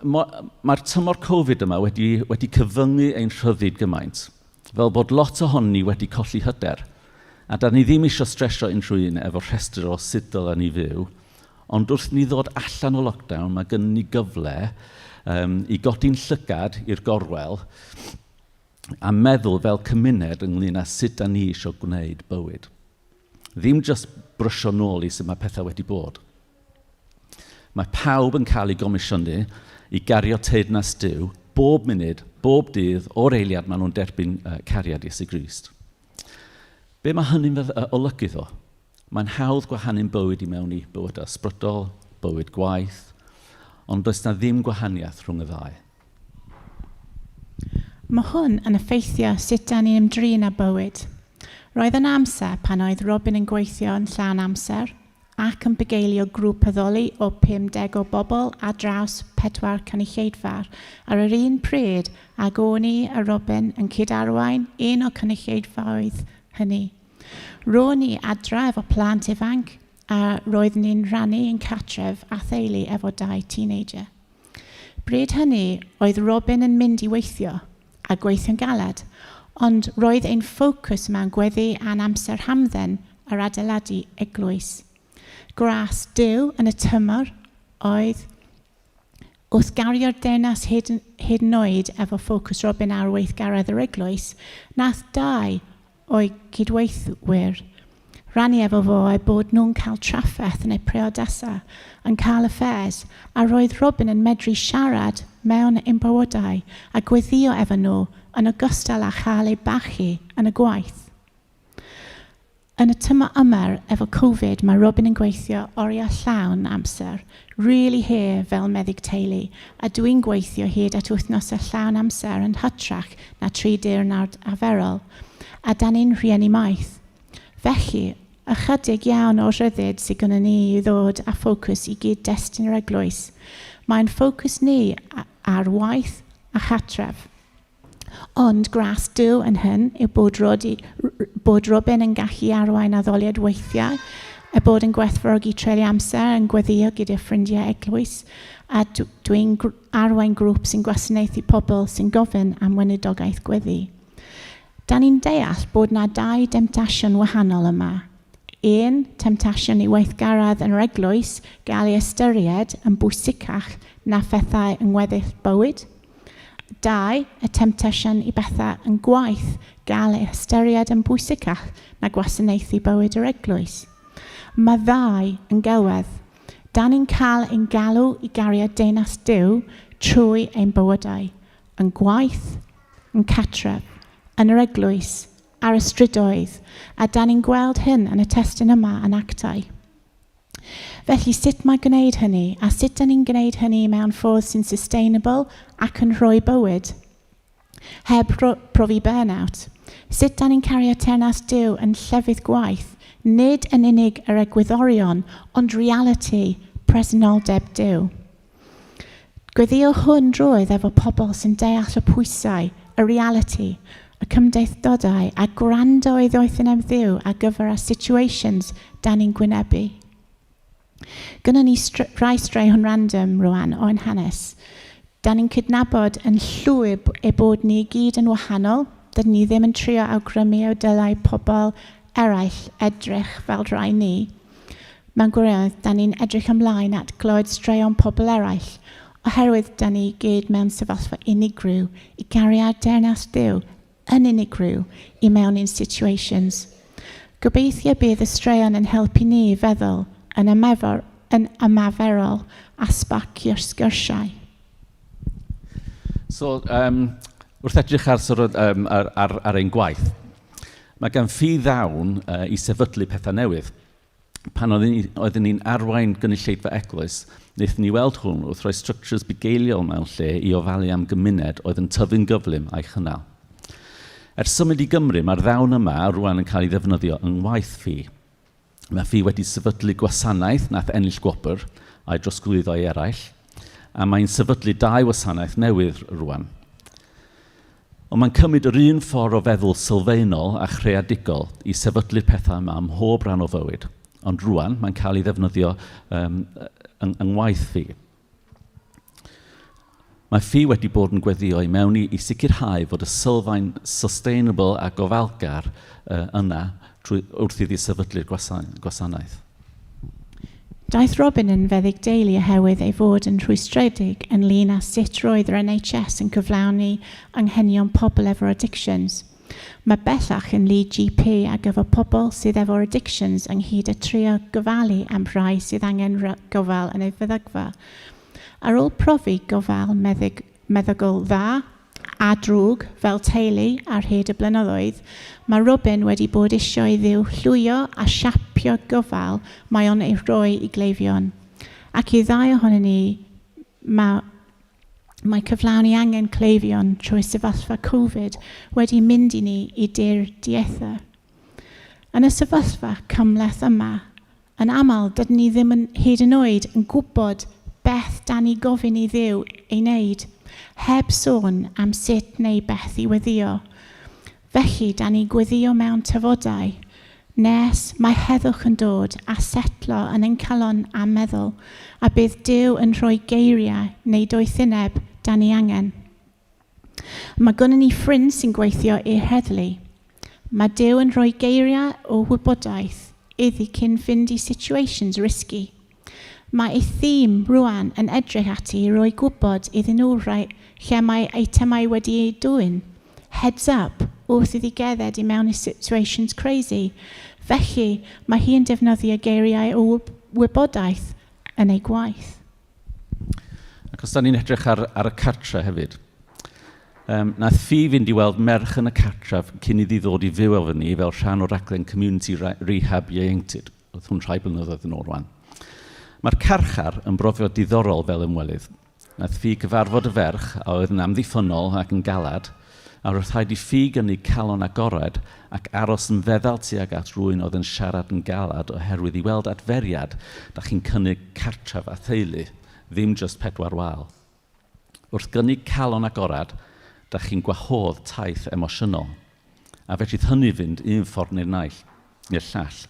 mae'r tymor Covid yma wedi cyfyngu ein rhyddid gymaint, fel bod lot ohoni ni wedi colli hyder. A da ni ddim eisiau stresio unrhyw un efo rhestr o sut dylen ni fyw, ond wrth ni ddod allan o lockdown, mae gen ni gyfle i godi'n llygad i'r gorwel a meddwl fel cymuned ynglyn â sut da ni eisiau gwneud bywyd. Ddim just brysio nôl i sut mae pethau wedi bod. Mae pawb yn cael ei gomisiynu i gario teyrnas Duw bob munud, bob dydd o'r eiliad maen nhw'n derbyn cariad Iesu Grist. Be mae hynny'n olygu ddo? Mae'n hawdd gwahanu'n bywyd i mewn i bywyd ysbrydol, bywyd gwaith, ond does na ddim gwahaniaeth rhwng y ddau. Mae hwn yn effeithio sut da ni'n ymdrin â bywyd. Roedd yn amser pan oedd Robin yn gweithio yn llawn amser ac yn bugeilio grŵp addoli o 50 o bobl a draws 4 cynulleidfa. Ar yr un pryd, ag o'n i a Robin yn cydarwain un o cynulleidfaoedd hynny. Ro'n i adra efo plant ifanc a roedd ni'n rhannu yn catref a theulu efo 2 teenager. Bryd hynny, oedd Robin yn mynd i weithio a gweithio'n galed, ond roedd ein ffocws mewn gweddi a'n amser hamdden ar adeiladu eglwys. Gras Duw yn y tymor oedd wrth gario'r Deyrnas hyd yn oed efo ffocws Robin ar weithgaredd yr eglwys, nath 2 o'i cydweithwyr rannu efo fo ai bod nhw'n cael trafferth yn eu priodasau yn cael affairs, a roedd Robin yn medru siarad mewn ein bywydau a gweddio efo nhw yn ogystal â chael eu bachu yn y gwaith. Yn y tymor yma efo Covid, mae Robin yn gweithio oriau llawn amser, really here fel meddyg teulu, a dwi'n gweithio hyd at wythnosau llawn amser yn hytrach na 3 diwrnod arferol, a da ni'n rhieni maith. Felly, ychydig iawn o rhyddid sydd gyda ni i ddod a ffocws i gyd-destun yr eglwys. Mae'n ffocws ni ar waith a chatref. Ond gras Duw yn hyn yw bod Robin yn gallu arwain addoliad weithiau y bod yn gwerthfawrogi treulio amser yn gweddio gyda ffrindiau eglwys, a dwi'n arwain grŵp sy'n gwasanaethu pobl sy'n gofyn am weinidogaeth gweddi. Da ni'n deall bod na 2 demtasiwn wahanol yma. 1, temtasiwn i weithgaredd yn yr eglwys gael ei ystyried yn bwysicach na phethau yng ngweddill bywyd. 2, y temtasiwn i bethau yn gwaith gael ei ystyried yn bwysicach na gwasanaethu bywyd yr eglwys. Mae 2 yn gelwedd. Da ni'n cael ein galw i gario deyrnas Duw trwy ein bywydau, yn gwaith, yn catref, yn yr eglwys, ar y strydoedd, a da ni'n gweld hyn yn y testyn yma yn Actau. Felly sut mae gwneud hynny, a sut da ni'n gwneud hynny mewn ffordd sy'n sustainable ac yn rhoi bywyd? Heb profi burnout. Sut da ni'n cario teyrnas Duw yn llefydd gwaith, nid yn unig yr egwyddorion, ond reality, presenoldeb Duw. Gweddio hwn droedd efo pobl sy'n deall y pwysau, y reality, y cymdeithdodau a gwrando i ddoethyn am Dduw ar gyfer y situations da ni'n gwynebu. Gynnon ni rai straeon random rwan o'n hanes. Da ni'n cydnabod yn llwyr e bod ni gyd yn wahanol, dydyn ni ddim yn trio awgrymu o dylai pobl eraill edrych fel rai ni. Mewn gwirionedd, da ni'n edrych ymlaen at glywed straeon pobl eraill, oherwydd da ni gyd mewn sefyllfa unigryw i gario'r deyrnas Dduw yn unigryw i mewn in situations. Gobeithio bydd y straeon yn helpu ni feddwl yn ymaferol a sbarcio'r sgyrsiau. So, wrth edrych ar ein gwaith, mae gan fi ddawn i sefydlu pethau newydd. Pan oedden ni'n arwain gynulleidfa eglwys, wnaethon ni weld hwn wrth roi structures bugeiliol mewn lle i ofalu am gymuned oedd yn tyfu'n gyflym a'i chynnal. Ers symud i Gymru, mae'r ddawn yma rwan yn cael ei ddefnyddio yn waith fi. Mae fi wedi sefydlu gwasanaeth nath ennill gwobr a'i drosglwyddo eraill, a mae'n sefydlu 2 wasanaeth newydd rwan. Ond mae'n cymryd yr un ffordd o feddwl sylfaenol a chreadigol i sefydlu'r pethau yma ym mhob rhan o fywyd. Ond rwan, mae'n cael ei ddefnyddio yng ngwaith fi. Mae fi wedi bod yn gweddio i mewn i sicrhau fod y sylfaen sustainable a gofalgar yna wrth iddi sefydlu'r gwasanaeth. Daeth Robin yn feddyg deulu oherwydd ei fod yn rhwystredig yn lun â sut roedd yr NHS yn cyflawni anghenion pobl efo addictions. Mae bellach yn lead GP ar gyfer pobl sydd efo addictions ynghyd â trio gofalu am rhai sydd angen gofal yn ei feddygfa. Ar ôl profi gofal meddygol dda a drwg fel teulu ar hyd y blynyddoedd, mae Robin wedi bod isio i Dduw llwyo a siapio gofal mae o'n ei roi i gleifion. Ac i 2 ohonyn ni, mae cyflawni angen cleifion trwy sefyllfa Covid wedi mynd i ni i dir dieitha. Yn y sefyllfa cymleth yma, yn aml dydyn ni ddim yn hyd yn oed yn gwybod beth da ni gofyn i Dduw ei wneud, heb sôn am sut neu beth i weddio. Felly, da ni gweddio mewn tyfodau, nes mae heddwch yn dod a setlo yn ein calon a meddwl, a bydd Duw yn rhoi geiriau neu doethyneb da ni angen. Mae gynnon ni ffrind sy'n gweithio i'r heddlu. Mae Duw yn rhoi geiriau o wybodaeth iddi cyn fynd i situations risky. Mae ei thîm rwan yn edrych ati i roi gwybod iddyn nhw lle mae eitemau wedi ei dwyn. Heads up, wrth iddi gerdded i mewn i situations crazy. Felly, mae hi yn defnyddio geiriau o wybodaeth yn ei gwaith. Ac os da ni'n edrych ar y cartre hefyd, nath fi fynd i weld merch yn y cartref cyn iddi ddod i fyw efo ni fel rhan o raglen Community Rehab Ieuenctid. Oedd hwn rhai blynyddoedd yn ôl rwan. Mae'r carchar yn brofiad diddorol fel ymwelydd. Nath fi gyfarfod y ferch a oedd yn amddiffynol ac yn galad, a roedd rhaid i fi gynnu calon agored ac aros yn feddal tuag at rhywun oedd yn siarad yn galad oherwydd i weld adferiad da chi'n cynnig cartref a theulu, ddim just 4 wal. Wrth gynnu calon agored, da chi'n gwahodd taith emosiynol, a felly hynny fynd un ffordd neu'r llall.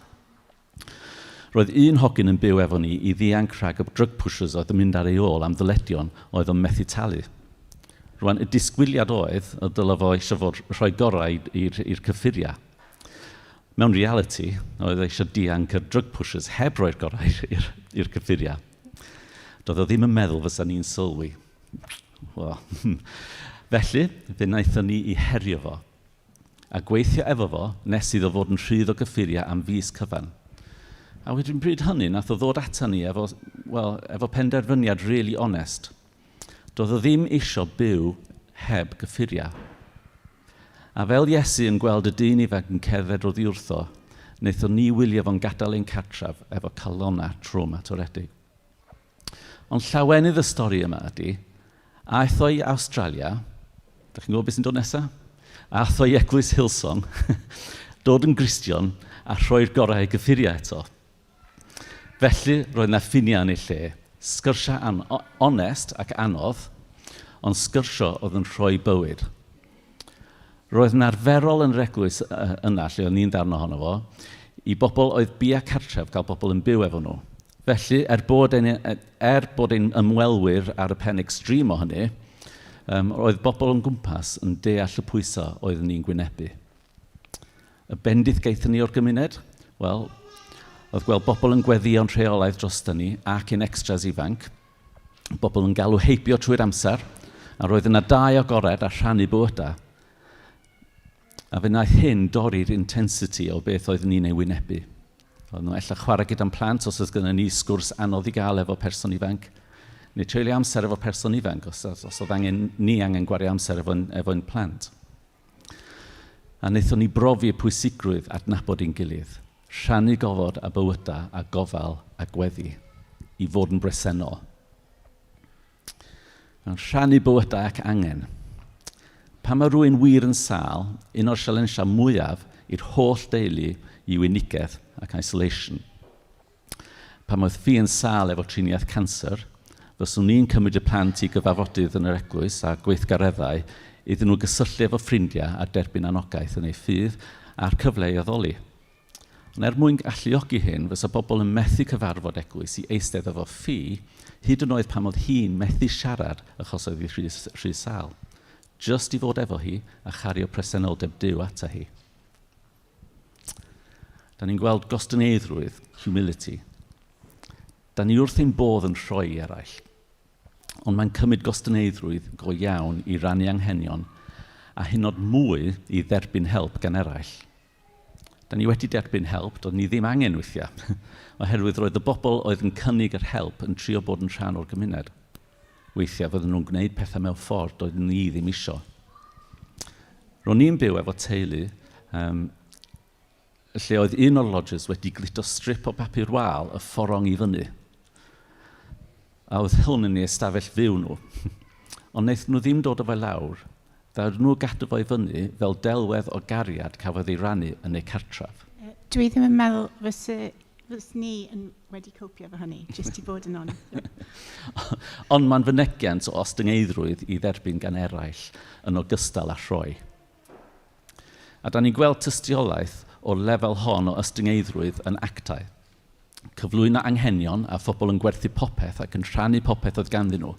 Roedd un hogyn yn byw efo ni I ddianc rhag y drug pushers oedd yn mynd ar ei ôl am ddyledion oedd yn methu talu. Rwan, y disgwyliad oedd y dylai fo eisiau fod rhoi gorau i'r cyffuriau. Mewn reality, oedd eisiau dianc y drug pushers heb roi'r gorau i'r cyffuriau. Doedd o ddim yn meddwl fysa ni'n sylwi. Well, felly, fe wnaethon ni I herio fo, a gweithio efo fo nes iddo fod yn rhydd o gyffuriau am fus cyfan. A wedyn bryd hynny, nath o ddod ata ni efo penderfyniad really onest. Doedd o ddim eisiau byw heb gyffuriau. A fel Iesu yn gweld y dyn ifanc yn cerdded oddi wrtho, wnaethon ni wylio fo'n gadael ein cartref efo calona traumatoredig. Ond llawenydd y stori yma ydy, aeth o I Australia, da chi'n gwybod beth sy'n dod nesaf? Aeth o I Eglwys Hillsong, dod yn Gristion a rhoi'r gorau gyffuriau eto. Felly roedd na ffiniau yn ei lle, sgyrsiau onest ac anodd, ond sgyrsio oedd yn rhoi bywyd. Roedd yn arferol yn yr eglwys yna, lle o'n i'n ddarno honno fo, I bobl oedd bia cartref gael bobl yn byw efo nhw. Felly, bod ein ymwelwyr ar y pen extreme o hynny, roedd bobl yn gwmpas yn deall y pwysau oedd ni'n gwynebu. Y bendith gaethon ni o'r gymuned? Wel, oedd gweld bobl yn gweddïo'n rheolaidd drosta ni ac yn extras ifanc, bobl yn galw heibio trwy'r amser, a roedd yna 2 agored a rhannu bywydau. A fe wnaeth hyn dorri'r intensity o beth oedd ni'n ei wynebu. Oedd nhw ella chwarae gyda'n plant os oedd gyda ni sgwrs anodd I gael efo person ifanc, neu treulio amser efo person ifanc os oedd ni angen gwario amser efo'n plant. A wnaethon ni brofi y pwysigrwydd adnabod i'n gilydd, rhannu gofod a bywydau a gofal a gweddi I fod yn bresennol. Rhannu bywydau ac angen. Pan mae rhywun wir yn sâl, un o'r sialensiau mwyaf i'r holl deulu I unigedd ac isolation. Pan oedd fi yn sâl efo triniaeth cancer, fyswn ni'n cymryd y plant I gyfafodydd yn yr eglwys a gweithgareddau iddyn nhw gysylltu efo ffrindiau a derbyn anogaeth yn ei ffydd a'r cyfle I addoli. Ond mwyn alluogi hyn, fysa bobl yn methu cyfarfod eglwys I eistedd efo ffi, hyd yn oed pan oedd hi'n methu siarad achos oedd hi rhy sâl. Just I fod efo hi a chario presenoldeb Duw ata hi. Da ni'n gweld gostyneiddrwydd, humility. Da ni wrth ein bodd yn rhoi I eraill. Ond mae'n cymryd gostyneiddrwydd go iawn I rannu anghenion a hynod mwy I dderbyn help gan eraill. Da ni wedi derbyn help, doedd ni ddim angen weithiau, oherwydd roedd y bobl oedd yn cynnig yr help yn trio bod yn rhan o'r gymuned. Weithiau fydden nhw'n gwneud pethau mewn ffordd doedd ni ddim isio. Ro'n ni'n byw efo teulu, lle oedd un o'r lodgers wedi glito strip o bapur wal y fforong I fyny. A oedd hwn yn ei ystafell fyw nhw. Ond wnaeth nhw ddim dod o fe lawr, ddawd nhw gadw fo I fyny fel delwedd o gariad cafodd ei rannu yn ei cartref. Dwi ddim yn meddwl fys ni yn wedi copio fo hynny, jyst I bod yn on. Ond mae'n fynegiant o ostyngeidrwydd I dderbyn gan eraill yn ogystal â rhoi. A da ni'n gweld tystiolaeth o'r lefel hon o ostyngeidrwydd yn Actau. Cyflwyno anghenion a phobl yn gwerthu popeth ac yn rhannu popeth oedd ganddyn nhw.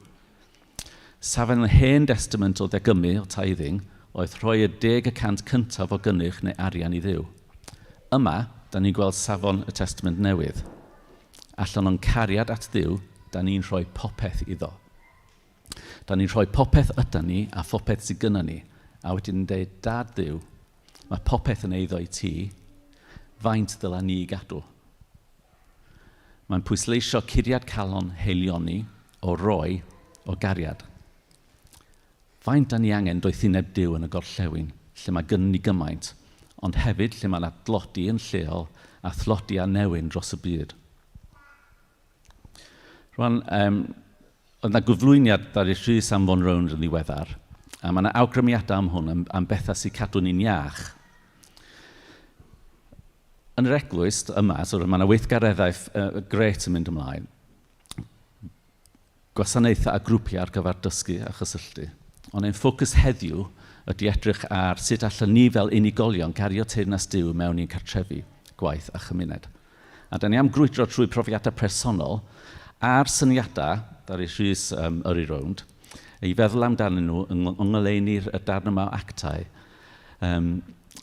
Safon y hen testament o ddegymu o tithing oedd rhoi y 10% cyntaf o gynnyrch neu arian I ddiw. Yma, da ni'n gweld safon y testament newydd. Allan o'n cariad at ddiw, da ni'n rhoi popeth iddo. Da ni'n rhoi popeth yda ni a phopeth sydd gyda ni, a wedyn yn dweud, dad ddiw, mae popeth yn eiddo I ti, faint ddyla ni gadw. Mae'n pwysleisio curiad calon heilioni o roi o gariad. Faint da ni angen doethineb Duw yn y gorllewin, lle mae gynnu ni gymaint, ond hefyd lle mae'n adlodi yn lleol a thlodi a newyn dros y byd. Rhan, oedd yna gyflwyniad ar ei rhys am Von Round yn ddiweddar, a mae yna awgrymiadau am hwn am bethau sy'n cadw ni'n iach. Yn yr eglwys yma, mae yna weithgareddau gret yn mynd ymlaen. Gwasanaethau a grwpiau ar gyfer dysgu a chysylltu. Ond ein ffocws heddiw ydy edrych ar sut allan ni fel unigolion gario teyrnas Duw mewn i'n cartrefi, gwaith a chymuned. A da ni am grwydro trwy profiadau personol a'r syniadau, dar i rhys yr i rownd, i feddwl amdanyn nhw yng ngoleuni'r darn yma o Actau.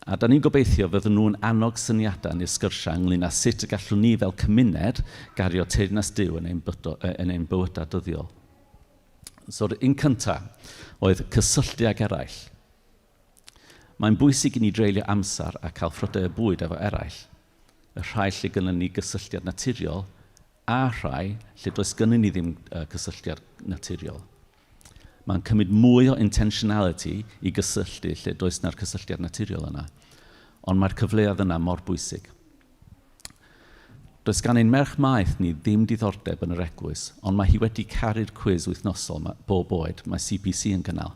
A da ni'n gobeithio fydden nhw'n annog syniadau neu sgyrsiau ynglyn â sut y gallwn ni fel cymuned gario teyrnas Duw yn ein bywydau dyddiol. So'r un cyntaf oedd cysylltu ag eraill. Mae'n bwysig i ni dreulio amser a cael ffrodau bwyd efo eraill. Y rhai lle gynnon ni gysylltiad naturiol a rhai lle does gynnon ni ddim cysylltiad naturiol. Mae'n cymryd mwy o intentionality i gysylltu lle does na'r cysylltiad naturiol yna. Ond mae'r cyfleoedd yna mor bwysig. Does gan ein merch maeth ni ddim diddordeb yn yr eglwys, ond mae hi wedi caru'r cwiz wythnosol bob oed, mae CPC yn gynnal.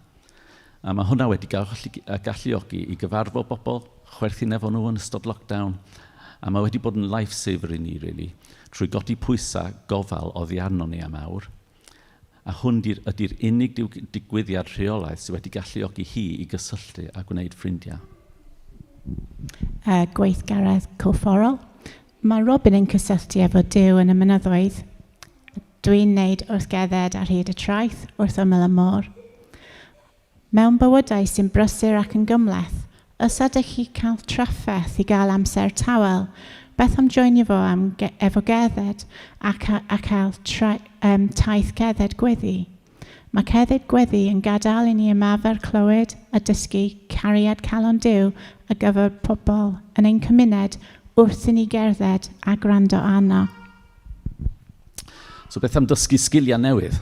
A mae hwnna wedi galluogi i gyfarfod bobl, chwerthin efo nhw yn ystod lockdown, a mae wedi bod yn lifesaver i ni, really, trwy godi pwysau gofal oddi arno ni am awr. A hwn ydy'r unig digwyddiad rheolaeth sydd wedi galluogi hi i gysylltu a gwneud ffrindiau. Gweithgaredd corfforol. Mae Robin yn cysylltu efo Duw yn y mynyddoedd. Dwi'n wneud wrthgedded ar hyd y traeth wrth ymyl y môr. Mewn bywydau sy'n brysur ac yn gymleth, os ydych chi cael trafferth i gael amser tawel, beth am joinio fo efo gerdded a cael taith cerdded gweddi. Mae cerdded gweddi yn gadael i ni ymarfer clywed a dysgu cariad calon Duw ar gyfer pobl yn ein cymuned wrth i ni gerdded a gwrando arno. So beth am dysgu sgiliau newydd?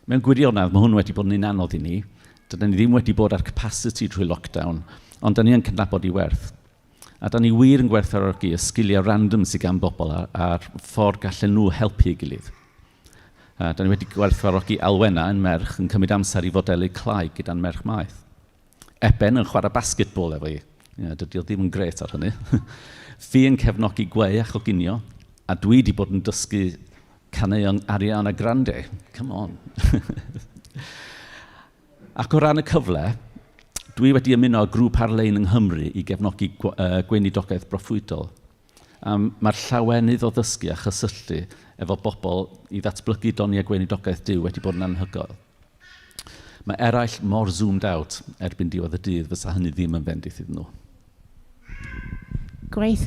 Mewn gwirionedd mae hwn wedi bod yn un anodd i ni. Dydyn ni ddim wedi bod ar capacity drwy lockdown, ond da ni yn cydnabod i werth. A da ni wir yn gwerthfawrogi y sgiliau random sydd gan bobl a'r ffordd gallen nhw helpu ei gilydd. Da ni wedi gwerthfawrogi Alwena yn merch yn cymryd amser i fodelu clai gyda'n merch maeth. Eben yn chwarae basketball efo i. Dydy o ddim yn gret ar hynny. Fi yn cefnogi gweu a choginio, a dwi wedi bod yn dysgu caneuon Ariana Grande. Come on. Ac o ran y cyfle, dwi wedi ymuno â grŵp ar-lein yng Nghymru i gefnogi gweinidogaeth broffwydol. Mae'r llawenydd o ddysgu a chysylltu efo bobl i ddatblygu doniau gweinidogaeth Duw wedi bod yn anhygoel. Mae eraill mor zoomed out erbyn diwedd y dydd fysa hynny ddim yn bendith iddyn nhw. Gweith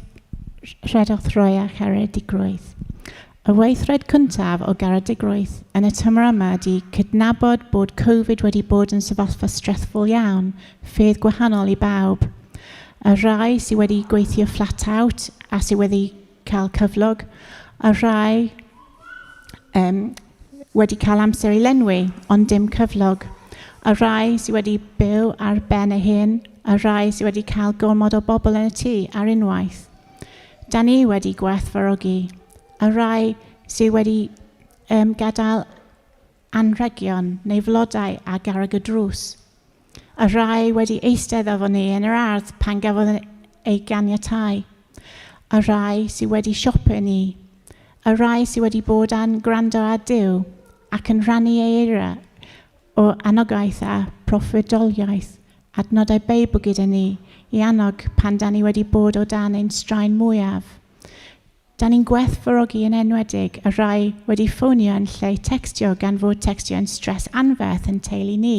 rhedodd rhoi a cheredigrwydd. Y weithred cyntaf o garedigrwydd yn y tymor yma ydy cydnabod bod Covid wedi bod yn sefyllfa stressful iawn, ffyrdd gwahanol i bawb. Y rhai sydd wedi gweithio flat out a sydd wedi cael cyflog, y rhai wedi cael amser i lenwi ond dim cyflog, y rhai sydd wedi byw ar ben eu hun, y rhai sydd wedi cael gormod o bobl yn y tŷ ar unwaith. Da ni wedi gwerthfawrogi. Y rhai sydd wedi gadael anrhegion neu flodau a garreg y drws. Y rhai wedi eistedd efo ni yn yr ardd pan gafodd ei ganiatau. Y rhai sydd wedi siopa ni. Y rhai sydd wedi bod yn gwrando ar Duw ac yn rhannu ei eira o anogaeth a proffwydoliaeth, adnodau Beibl gyda ni i annog pan da ni wedi bod o dan ein straen mwyaf. Da ni'n gwerthfawrogi yn enwedig y rhai wedi ffonio yn lle textio gan fod textio yn stres anferth yn teulu ni.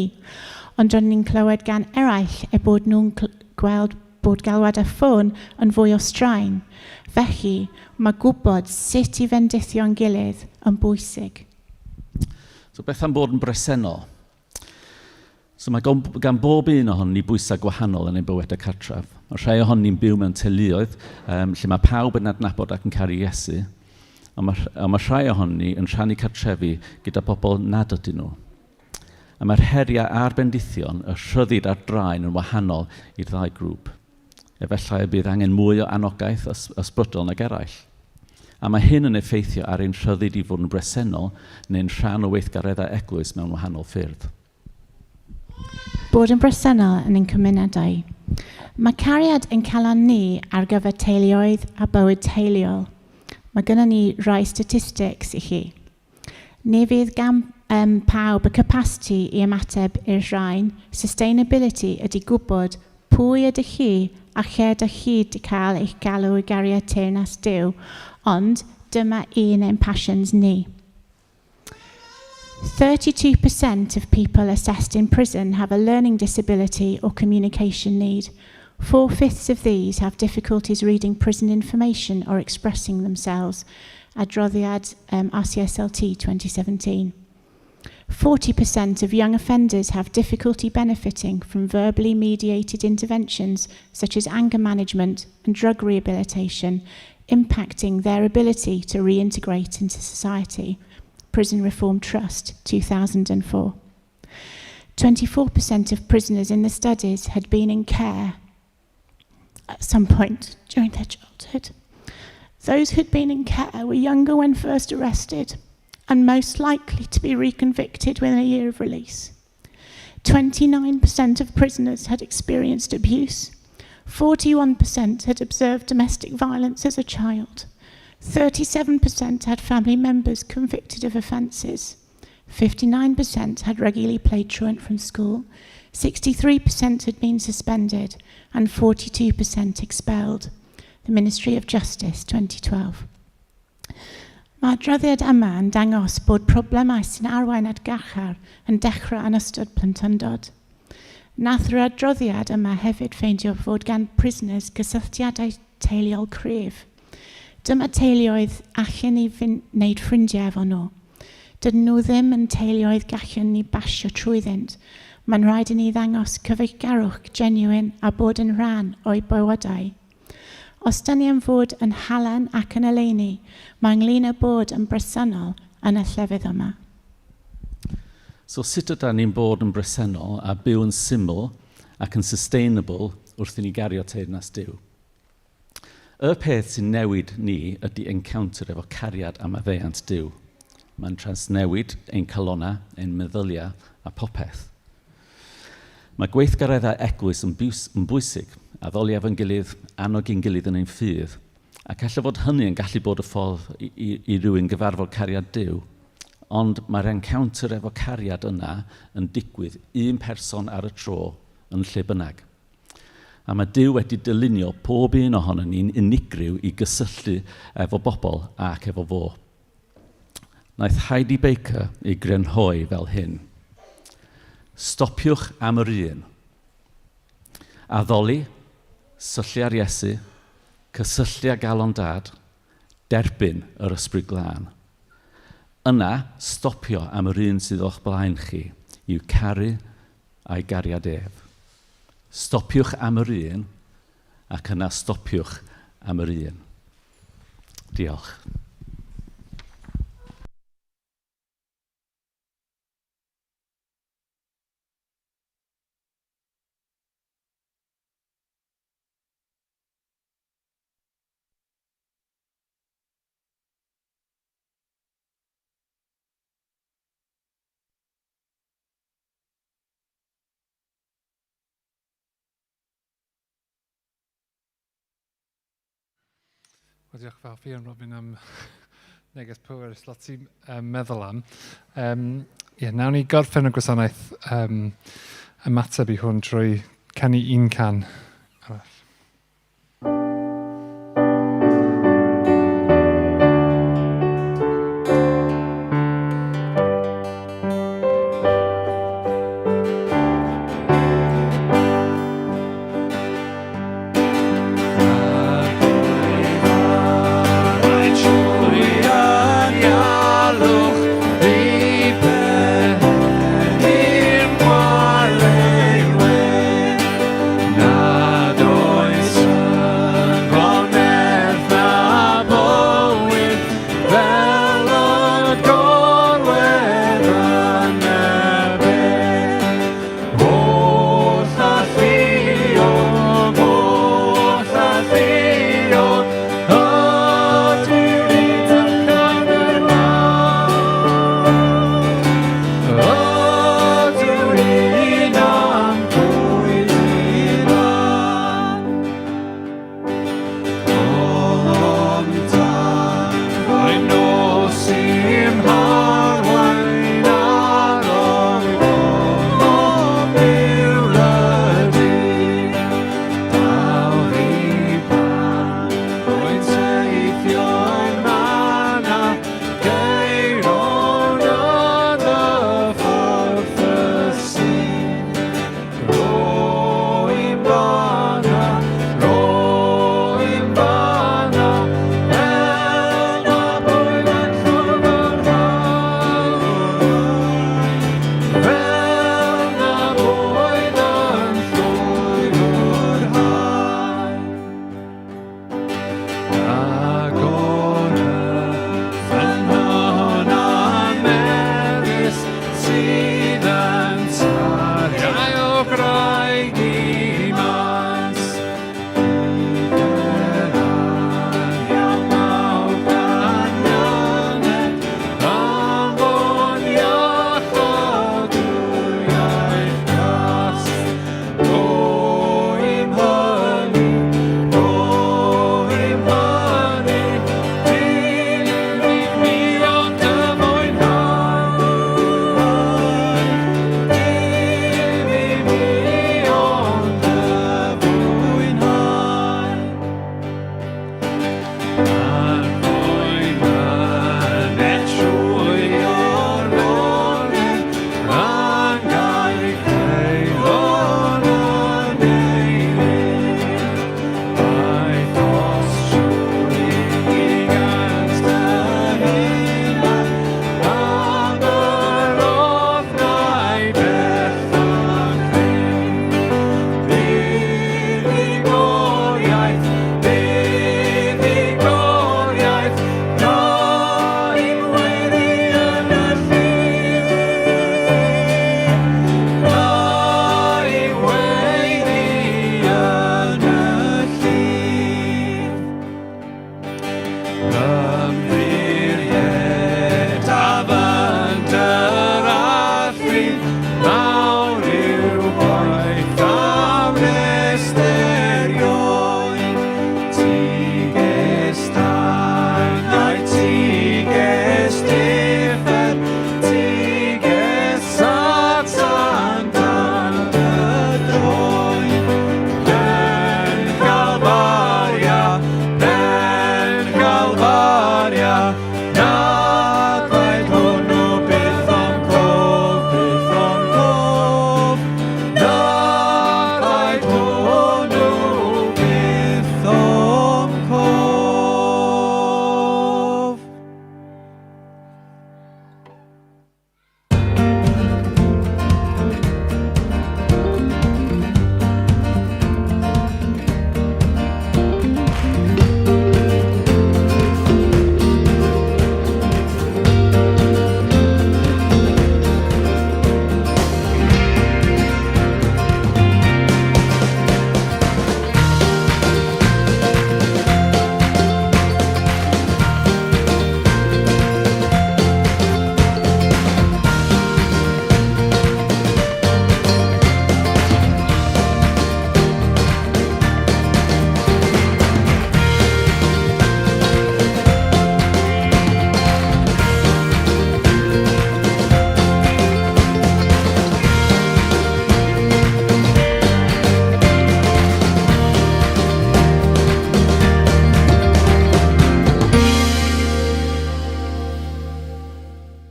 Ond rydyn ni'n clywed gan eraill bod nhw'n gweld bod galwad y ffôn yn fwy o straen. Felly, mae gwybod sut i fendithio'n gilydd yn bwysig. So beth am bod yn bresennol? So mae gan bob un ohon ni bwysau gwahanol yn ein bywydau cartref. Mae rhai ohon ni'n byw mewn teuluoedd lle mae pawb yn adnabod ac yn caru Iesu. A mae rhai ohon ni yn rhannu cartrefi gyda bobl nad ydyn nhw. A mae'r heriau a'r bendithion, y rhyddid a'r draen yn wahanol i'r ddau grŵp. Efallai bydd angen mwy o anogaeth ysbrydol nag eraill. A mae hyn yn effeithio ar ein rhyddid i fod yn bresennol neu'n rhan o weithgareddau eglwys mewn wahanol ffyrdd. Bod yn bresennol yn ein cymunedau. Mae cariad yn cael ni ar gyfer teuluoedd a bywyd teuluol. Mae gennym ni rai statistics i chi. Ni fydd gan pawb y capacity i ymateb i'r rhain. Sustainability ydy gwybod pwy ydych chi a lle ydych chi wedi cael eich galw i gariad teyrnas Duw, ond dyma un ein passions ni. 32% of people assessed in prison have a learning disability or communication need. 4/5 of these have difficulties reading prison information or expressing themselves. Adroddiad RCSLT 2017. 40% of young offenders have difficulty benefiting from verbally mediated interventions such as anger management and drug rehabilitation, impacting their ability to reintegrate into society. Prison Reform Trust, 2004. 24% of prisoners in the studies had been in care at some point during their childhood. Those who'd been in care were younger when first arrested and most likely to be reconvicted within a year of release. 29% of prisoners had experienced abuse. 41% had observed domestic violence as a child. 37% had family members convicted of offences. 59% had regularly played truant from school. 63% had been suspended and 42% expelled. The Ministry of Justice, 2012. Mae adroddiad yma yn dangos bod problemau sy'n arwain at gachar yn dechrau yn ystod plentyndod. Nath yr adroddiad yma hefyd ffeindio fod gan prisoners gysylltiadau teuluol cryf. Dyma teuluoedd allan ni wneud ffrindiau efo nhw. Dydyn nhw ddim yn teuluoedd gallen ni basio trwyddynt. Mae'n rhaid i ni ddangos cyfeillgarwch genuine a bod yn rhan o'i bywydau. Os da ni yn fod yn halan ac yn eleini, mae ynglyn â bod yn bresennol yn y llefydd yma. So sut ydyn ni'n bod yn bresennol a byw yn syml ac yn sustainable wrth i ni gario teyrnas Duw? Y peth sy'n newid ni ydy encounter efo cariad a maddeuant Duw. Mae'n transnewid ein calona, ein meddyliau a popeth. Mae gweithgareddau eglwys yn bwysig, addoliaf yn gilydd, annog i'n gilydd yn ein ffydd, ac allai fod hynny yn gallu bod y ffordd i rywun gyfarfod cariad Duw, ond mae'r encounter efo cariad yna yn digwydd un person ar y tro yn lle bynnag. A mae Duw wedi dylunio pob un ohono ni'n unigryw i gysylltu efo bobl ac efo fo. Naeth Heidi Baker ei grynhoi fel hyn. Stopiwch am yr un. Addoli, syllu ar Iesu, cysylltu â galon dad, derbyn yr ysbryd glân. Yna, stopio am yr un sydd o'ch blaen chi, i'w caru a'i gariad ef. Stopiwch am yr un, ac yna stopiwch am yr un. Diolch. Wel, diolch fel fi am Robin am neges pwerus lot i'n meddwl am. Nawn ni gorffen y gwasanaeth ymateb i hwn trwy canu un can.